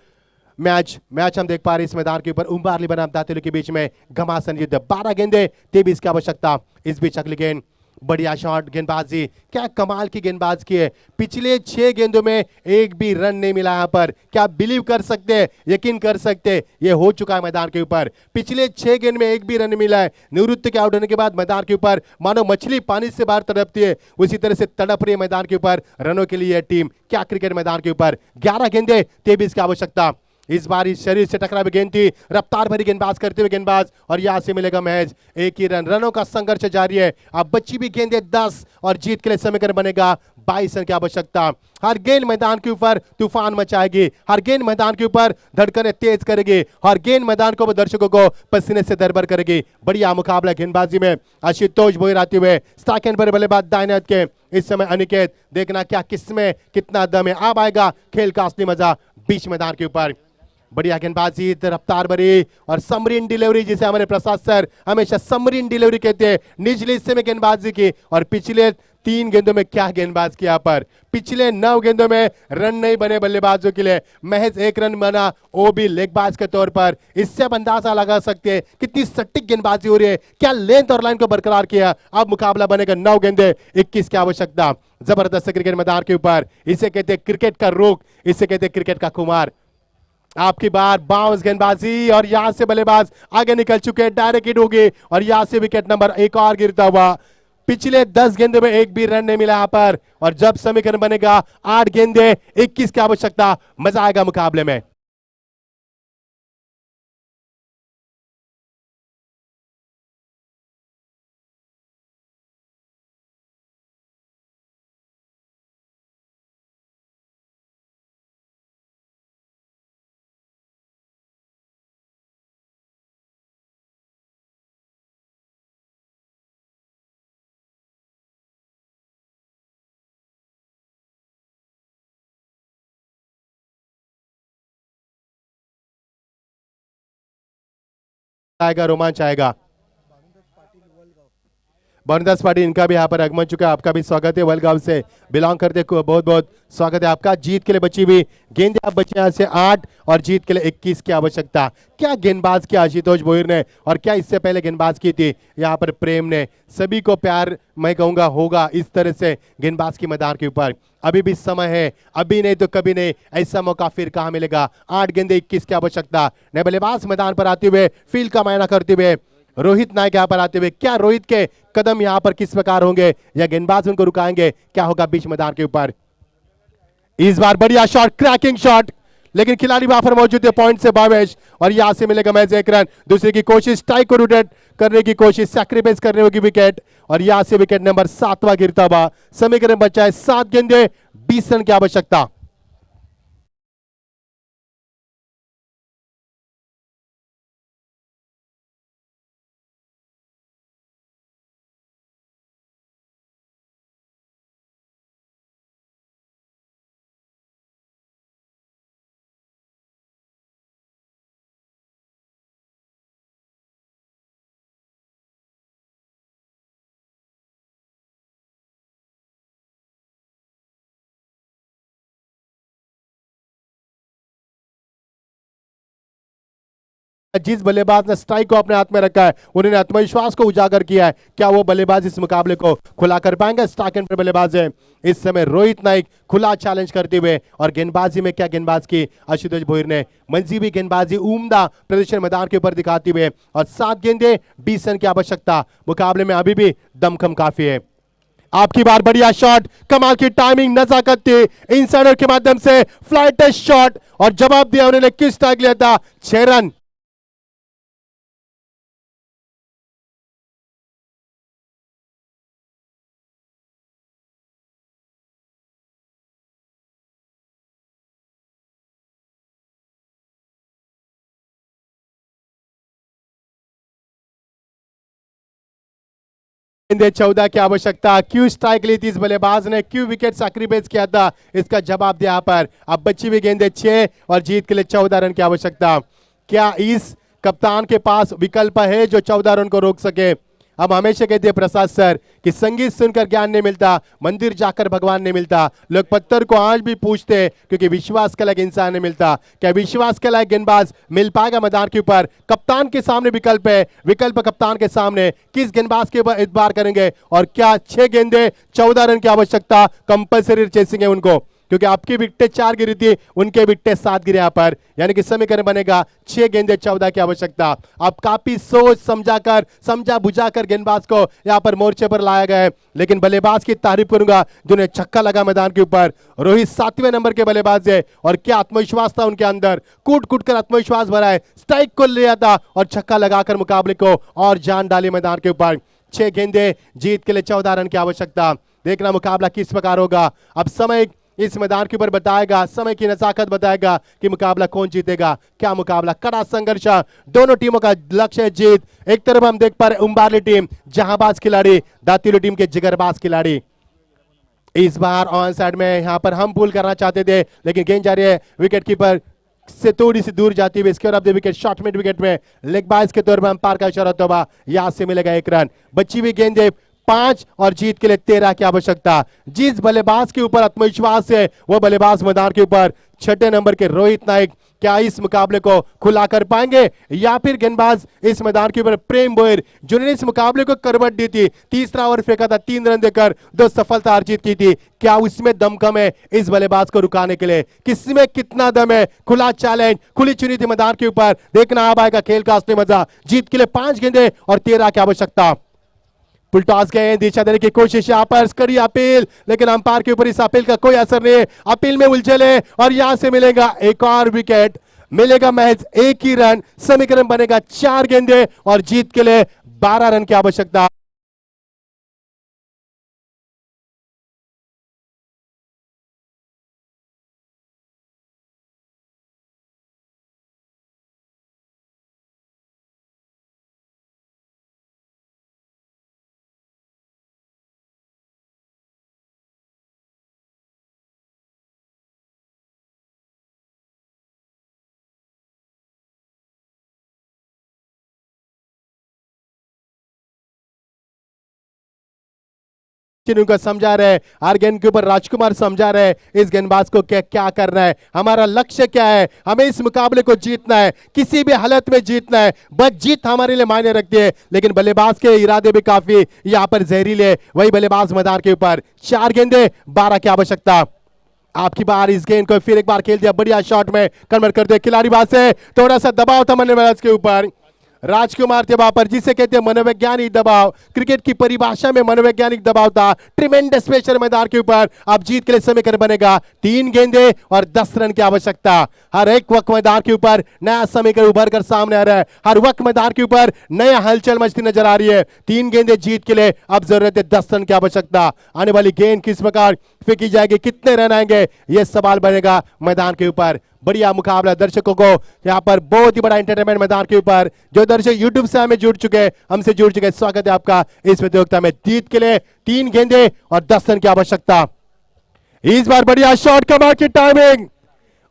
match हम देख पा रहे हैं इस मैदान के ऊपर। उम्बारली बनाम दातिल के बीच में घमासान युद्ध, 12 गेंदे 23 की आवश्यकता। इस बीच अगली गेंद, बढ़िया शॉट, गेंदबाजी, क्या कमाल की गेंदबाज की है। पिछले 6 गेंदों में एक भी रन नहीं मिला यहाँ पर। क्या बिलीव कर सकते हैं, यकीन कर सकते हैं, ये हो चुका है मैदान के ऊपर। पिछले 6 गेंद में एक भी रन मिला है। निवृत्ति के आउट होने के बाद मैदान के ऊपर मानो मछली पानी से बाहर तड़पती है, उसी तरह से तड़प रही है मैदान के ऊपर रनों के लिए टीम। क्या क्रिकेट मैदान के ऊपर, 11 गेंदे 23 की आवश्यकता। इस बार इस शरीर से टकरा हुई गेंद थी, रफ्तार भरी गेंदबाज करते हुए गेंदबाज और यहां से मिलेगा महज 1 ही रन। रनों का संघर्ष जारी है। अब बच्ची भी गेंदे 10 और जीत के लिए समीकरण बनेगा 22 रन की आवश्यकता। हर गेंद मैदान के ऊपर तूफान मचाएगी, हर गेंद मैदान के ऊपर धड़कनें तेज करेगी, हर गेंद मैदान को दर्शकों को पसीने से दरबर करेगी। बढ़िया मुकाबला गेंदबाजी में आशुतोष भोयर आते हुए, स्ट्राइक एंड पर बल्लेबाज दाहिने हाथ के इस समय अनिकेत। देखना क्या किसमें कितना दम है। अब आएगा खेल का असली मजा बीच मैदान के ऊपर। बढ़िया गेंदबाजी, रफ्तार भरी और समरीन डिलीवरी, जिसे हमारे प्रसाद सर हमेशा समरीन डिलीवरी कहते हैं, निचले हिस्से में गेंदबाजी की। और पिछले 3 गेंदों में क्या गेंदबाज किया पर, पिछले 9 गेंदों में रन नहीं बने बल्लेबाजों के लिए, महज 1 रन बना, वो भी लेगबाज के तौर पर। इससे अब अंदाजा लगा सकते हैं कितनी सटीक गेंदबाजी हो रही है, क्या लेंथ और लाइन को बरकरार किया। अब मुकाबला बनेगा 9 गेंदे 21 की आवश्यकता। जबरदस्त क्रिकेट मैदान के ऊपर, इसे कहते हैं क्रिकेट का रुख, इसे कहते हैं क्रिकेट का कुमार। आपकी बार, बाउंस गेंदबाजी और यहां से बल्लेबाज आगे निकल चुके हैं, डायरेक्ट हिट होगी और यहां से विकेट नंबर 1 और गिरता हुआ। पिछले 10 गेंदों में एक भी रन नहीं मिला यहां पर और जब समीकरण बनेगा 8 गेंदे 21 की आवश्यकता। मजा आएगा मुकाबले में। आएगा, रोमांच आएगा। बरनदास पाटिल, इनका भी यहाँ पर आगमन चुका है। आपका भी स्वागत है, वलगांव से बिलोंग करते, बहुत बहुत स्वागत है आपका। जीत के लिए बची हुई गेंद आप बचे यहाँ से 8 और जीत के लिए 21 की आवश्यकता। क्या गेंदबाज किया आशुतोष भोईर ने, और क्या इससे पहले गेंदबाज की थी यहाँ पर प्रेम ने। सभी को प्यार मैं कहूंगा होगा इस तरह से गेंदबाज की मैदान के ऊपर। अभी भी समय है, अभी नहीं तो कभी नहीं, ऐसा मौका फिर कहाँ मिलेगा। 8 गेंदे 21 की आवश्यकता। नए बल्लेबाज मैदान पर आते हुए, फील्ड का मायना करते हुए रोहित नायक यहाँ पर आते हुए। क्या रोहित के कदम यहाँ पर किस प्रकार होंगे, या गेंदबाज उनको रुकाएंगे, क्या होगा बीच मैदान के ऊपर। इस बार बढ़िया शॉट, क्रैकिंग शॉट, लेकिन खिलाड़ी वहां पर मौजूद है पॉइंट से भावेश, और यहां से मिलेगा मैच 1 रन। दूसरे की कोशिश, टाई को रोटेट करने की कोशिश, सैक्रिफाइस करने होगी विकेट, और यहां से विकेट नंबर 7वां गिरता हुआ। समीकरण बचा है 7 गेंदे 20 रन की आवश्यकता। जिस बल्लेबाज ने स्ट्राइक को अपने हाथ में रखा है, उन्होंने आत्मविश्वास को उजागर किया है। क्या वो बल्लेबाज इस मुकाबले को खुला कर पाएंगे। स्टार्क एंड बल्लेबाज है इस समय रोहित नाइक, खुला चैलेंज करते हुए। और गेंदबाजी में क्या गेंदबाज की आशुतोष भोईर ने, मंजीवी गेंदबाजी, उम्दा प्रदर्शन मैदान के ऊपर दिखाते हुए। और 7 गेंदे 20 रन की आवश्यकता। मुकाबले में अभी भी दमखम काफी है। आपकी बार बढ़िया शॉट, कमाल की टाइमिंग, नजाकत थी, इनसाइडर के माध्यम से फ्लाइट टेस्ट शॉट, और जवाब दिया उन्होंने। किस स्ट्राइक लिया था, 6 रन। गेंदे 14 की आवश्यकता। क्यों स्ट्राइक ली थी इस बल्लेबाज ने, क्यों विकेट सैक्रिफाइस किया था, इसका जवाब दिया यहाँ पर। अब बची हुई गेंदे 6 और जीत के लिए 14 रन की आवश्यकता। क्या इस कप्तान के पास विकल्प है जो 14 रन को रोक सके। हम हमेशा कहते हैं प्रसाद सर कि संगीत सुनकर ज्ञान नहीं मिलता, मंदिर जाकर भगवान नहीं मिलता। लोग पत्थर को आज भी पूछते हैं क्योंकि विश्वास के लायक इंसान नहीं मिलता। क्या विश्वास के लायक गेंदबाज मिल पाएगा मैदान के ऊपर। कप्तान के सामने विकल्प है, विकल्प कप्तान के सामने। किस गेंदबाज के ऊपर इतबार करेंगे, और क्या 6 गेंदे 14 रन की आवश्यकता। कंपल्सरी चेसिंग है उनको, क्योंकि आपकी विकेट 4 गिरी थी, उनके विकेट 7 गिरे यहाँ पर। यानी कि समीकरण बनेगा 6 गेंदे 14 की आवश्यकता। अब काफी सोच समझाकर, समझा बुझाकर गेंदबाज को यहाँ पर मोर्चे पर लाया गया है। लेकिन बल्लेबाज की तारीफ करूंगा जिन्हें छक्का लगा मैदान के ऊपर। रोहित 7वें नंबर के बल्लेबाज है, और क्या आत्मविश्वास था उनके अंदर, कूट कूट कर आत्मविश्वास भरा है। स्ट्राइक को लिया था और छक्का लगाकर मुकाबले को और जान डाली मैदान के ऊपर। 6 गेंदे, जीत के लिए 14 रन की आवश्यकता। देखना मुकाबला किस प्रकार होगा। अब समय इस मैदान के ऊपर बताएगा, समय की नजाकत बताएगा कि मुकाबला कौन जीतेगा। क्या मुकाबला, कड़ा संघर्ष, दोनों टीमों का लक्ष्य है जीत। एक तरफ हम देख पा रहे उम्बारली टीम, जहांबाज खिलाड़ी, दातिलो टीम के जिगरबाज खिलाड़ी। इस बार ऑन साइड में यहां पर हम पुल करना चाहते थे, लेकिन गेंद जा रही है विकेट कीपर से थोड़ी सी दूर जाती हुई। इसके बाद विकेट शॉर्ट मिड विकेट में लेग बाइज के तौर पर अंपायर का इशारा होगा, यहां से मिलेगा 1 रन। बची हुई गेंदे 5 और जीत के लिए 13 की आवश्यकता। जिस बल्लेबाज के ऊपर आत्मविश्वास है वो बल्लेबाज मैदान के ऊपर 6 नंबर के रोहित नाइक। क्या इस मुकाबले को खुला कर पाएंगे, या फिर गेंदबाज इस मैदान के ऊपर प्रेम भोईर जिन्होंने इस मुकाबले को करवट दी थी, तीसरा ओवर फेंका था, 3 रन देकर 2 सफलता अर्जित की थी। क्या उसमें दमखम है इस बल्लेबाज को रुकाने के लिए, किसमें कितना दम है। खुला चैलेंज, खुली चुनी थी मैदान के ऊपर। देखना अब आएगा खेल का असली मजा। जीत के लिए 5 गेंदे और 13 की आवश्यकता। पुलटॉस गए, दिशा देने की कोशिश, यहाँ पर कड़ी अपील, लेकिन अंपायर के ऊपर इस अपील का कोई असर नहीं है। अपील में उलझले, और यहां से मिलेगा एक और विकेट, मिलेगा महज 1 ही रन। समीकरण बनेगा 4 गेंदे और जीत के लिए 12 रन की आवश्यकता। को समझा रहे हैं, हर गेंद के ऊपर राजकुमार समझा रहे हैं इस गेंदबाज को क्या क्या करना है, हमारा लक्ष्य क्या है, हमें इस मुकाबले को जीतना है, किसी भी हालत में जीतना है, बस जीत हमारे लिए मायने रखती है। लेकिन बल्लेबाज के इरादे भी काफी यहाँ पर जहरीले। वही बल्लेबाज मैदान के ऊपर 4 गेंदे 12 की आवश्यकता। आपकी बार इस गेंद को फिर एक बार खेल दिया, बढ़िया शॉट में कन्वर्ट कर दिया खिलाड़ी बाज से। थोड़ा सा दबाव था बल्लेबाज के ऊपर, राजकुमार थे वहां पर, जिसे कहते हैं मनोवैज्ञानिक दबाव। क्रिकेट की परिभाषा में मनोवैज्ञानिक दबाव था। ट्रिमेंडस प्रेशर मैदान के ऊपर। अब जीत के लिए समीकरण बनेगा 3 गेंदे और 10 रन की आवश्यकता। हर एक वक्त मैदान के ऊपर नया समीकरण उभर कर सामने आ रहा है, हर वक्त मैदान के ऊपर नया हलचल मचती नजर आ रही है। 3 गेंदे जीत के लिए अब जरूरत है 10 रन की आवश्यकता। आने वाली गेंद किस प्रकार फेंकी जाएगी, कितने रन आएंगे, यह सवाल बनेगा मैदान के ऊपर। बढ़िया मुकाबला दर्शकों को यहाँ पर बहुत ही बड़ा एंटरटेनमेंट मैदान के ऊपर। जो दर्शक यूट्यूब से हमसे जुड़ चुके स्वागत है आपका इस प्रतियोगिता में। जीत के लिए 3 गेंदे और 10 रन की आवश्यकता। इस बार बढ़िया शॉट, कमाल की टाइमिंग,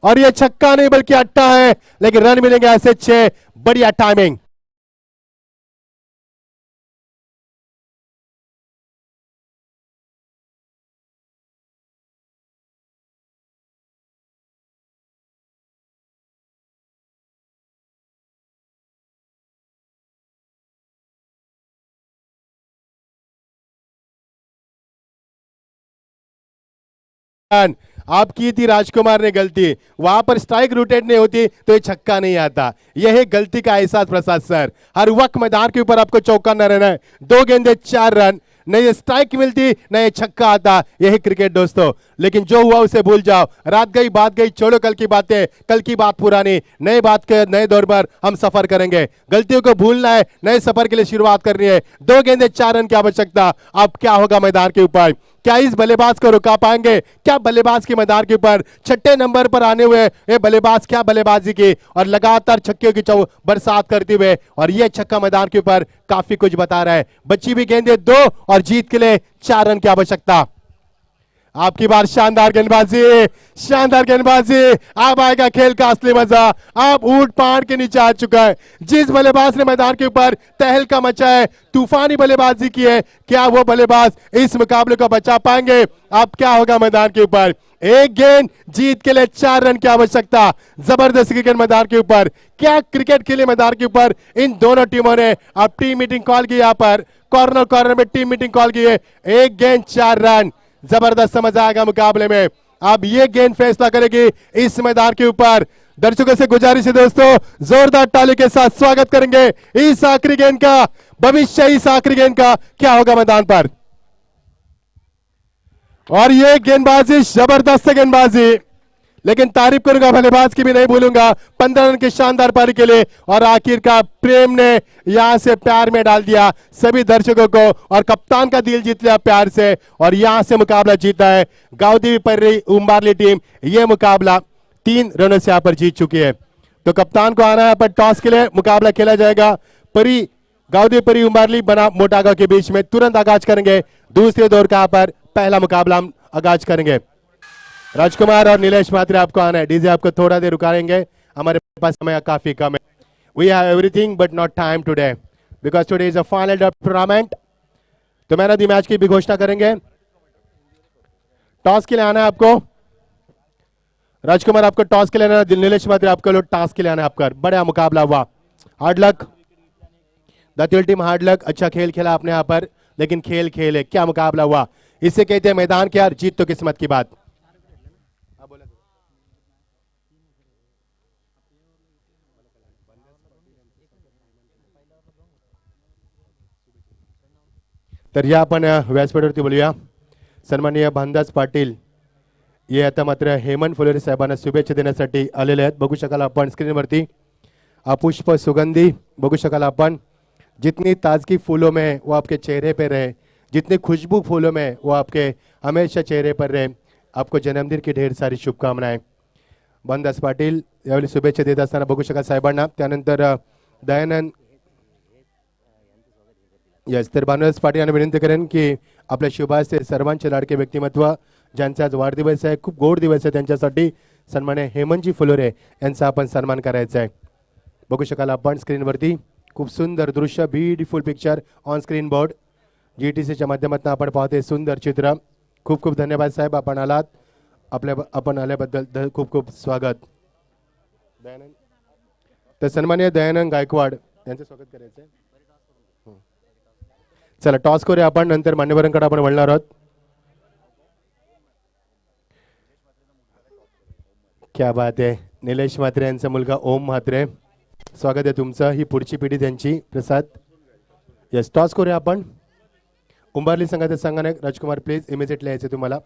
और ये छक्का नहीं बल्कि अट्टा है, लेकिन रन मिलेंगे ऐसे 6। बढ़िया टाइमिंग। आप की थी राजकुमार ने गलती, वहां पर स्ट्राइक रूटेड नहीं होती तो ये छक्का नहीं आता। यह है गलती का एहसास प्रसाद सर। हर वक्त मैदान के ऊपर आपको चौका न रहना है। 2 गेंदे 4 रन, न ये स्ट्राइक मिलती न ये छक्का आता। यही क्रिकेट दोस्तों। लेकिन जो हुआ उसे भूल जाओ, रात गई बात गई, छोड़ो कल की बातें, कल की बात पुरानी। नए बात के नए दौर पर हम सफर करेंगे। गलतियों को भूलना है, नए सफर के लिए शुरुआत करनी है। 2 गेंदे 4 रन की आवश्यकता। अब क्या होगा मैदान के ऊपर, क्या इस बल्लेबाज को रुका पाएंगे, क्या बल्लेबाज के मैदान के ऊपर 6ठे नंबर पर आने हुए ये बल्लेबाज क्या बल्लेबाजी की, और लगातार छक्के की बरसात करते हुए, और ये छक्का मैदान के ऊपर काफी कुछ बता रहा है। बची भी गेंदे 2 और जीत के लिए 4 रन की आवश्यकता। आपकी बार शानदार गेंदबाजी, शानदार गेंदबाजी। अब आएगा खेल का असली मजा। अब ऊंट पहाड़ के नीचे आ चुका है। जिस बल्लेबाज ने मैदान के ऊपर तहलका मचा है, तूफानी बल्लेबाजी की है, क्या वो बल्लेबाज इस मुकाबले को बचा पाएंगे। अब क्या होगा मैदान के ऊपर, 1 गेंद जीत के लिए 4 रन की आवश्यकता। जबरदस्त क्रिकेट मैदान के ऊपर। क्या क्रिकेट के लिए मैदान के ऊपर इन दोनों टीमों ने अब टीम मीटिंग कॉल की, यहाँ पर कॉर्नर में टीम मीटिंग कॉल की है। 1 गेंद 4 रन, जबरदस्त समझ आएगा मुकाबले में। अब ये गेंद फैसला करेगी इस मैदान के ऊपर। दर्शकों से गुजारिश है दोस्तों, जोरदार ताली के साथ स्वागत करेंगे इस आखिरी गेंद का। भविष्य इस आखिरी गेंद का क्या होगा मैदान पर। और ये गेंदबाजी जबरदस्त गेंदबाजी, लेकिन तारीफ करूंगा बल्लेबाज की भी नहीं भूलूंगा 15 रन की शानदार पारी के लिए। और आखिरकार प्रेम ने यहां से प्यार में डाल दिया सभी दर्शकों को, और कप्तान का दिल जीत लिया प्यार से, और यहां से मुकाबला जीता है गावदेवी पर्री उम्बारली टीम। यह मुकाबला 3 रनों से यहां पर जीत चुकी है। तो कप्तान को आना है पर टॉस के लिए मुकाबला खेला जाएगा। परी गावदेवी पर्री उम्बारली बना मोटागांव के बीच में तुरंत आगाज करेंगे दूसरे दौर का यहाँ पर पहला मुकाबला हम आगाज करेंगे। राजकुमार और नीलेश मात्रे आपको आना है। डीजे आपको थोड़ा देर रुकाएंगे, हमारे पास समय काफी कम है। We have everything but not time today because today is a final tournament. तो मैन ऑफ द मैच की भी घोषणा करेंगे। टॉस के लिए आना है आपको। राजकुमार आपको टॉस के लिए आना, नीलेश मात्रे आपको लोग टॉस के लिए आना है। आपका बड़ा मुकाबला हुआ। Hard luck that team, hard luck. अच्छा खेल खेला आपने यहाँ पर, लेकिन खेल है, क्या मुकाबला हुआ। इससे कहते हैं मैदान की हार, जीत तो किस्मत की बात। तर या आपण व्यासपीठावरती बोलूया। सन्माननीय भानदास पाटील हे आता मात्र हेमंत फुलेरे साहेबांना शुभेच्छा देण्यासाठी आलेले आहेत। बघू शकाल आपण स्क्रीनवरती पुष्प सुगंधी बघू शकाल आपण। जितनी ताजगी फूलों में वो आपके चेहरे पे रहे, जितनी खुशबू फूलों में वो आपके हमेशा चेहरे पर रहे। आपको जन्मदिन की ढेर सारी शुभकामनाएं। भानदास पाटील यावेळी शुभेच्छा देत असताना बघू शकाल साहेबांना। त्यानंतर दयानंद यस, तर भानदास पाटील यांना विनंती करेन की आपल्या शुभास्ते सर्वांचे लाडके व्यक्तिमत्व ज्यांचा आज वाढदिवस आहे, खूप गोड दिवस आहे, त्यांच्यासाठी सन्मान्य हेमंतजी फुलोरे यांचा आपण सन्मान करायचा आहे। बघू शकाल आपण स्क्रीनवरती खूप सुंदर दृश्य, beautiful picture on screen board. GTCच्या माध्यमातून आपण पाहतोय सुंदर चित्र. खूप खूप धन्यवाद साहेब, आपण आलात. आपण आल्याबद्दल खूप खूप स्वागत. दयानंद, तर सन्माननीय दयानंद गायकवाड यांचं स्वागत करायचं आहे. चला टॉस करूया आपण, नंतर मान्यवरांकडे आपण वळणार आहोत. क्या बात आहे. निलेश म्हात्रे यांचा मुलगा ओम म्हात्रे, स्वागत आहे तुमचं. ही पुढची पिढी त्यांची. प्रसाद, यस टॉस करूया आपण. उंबारली संघाचे संघानक राजकुमार प्लीज इमिजिएटली यायचे तुम्हाला.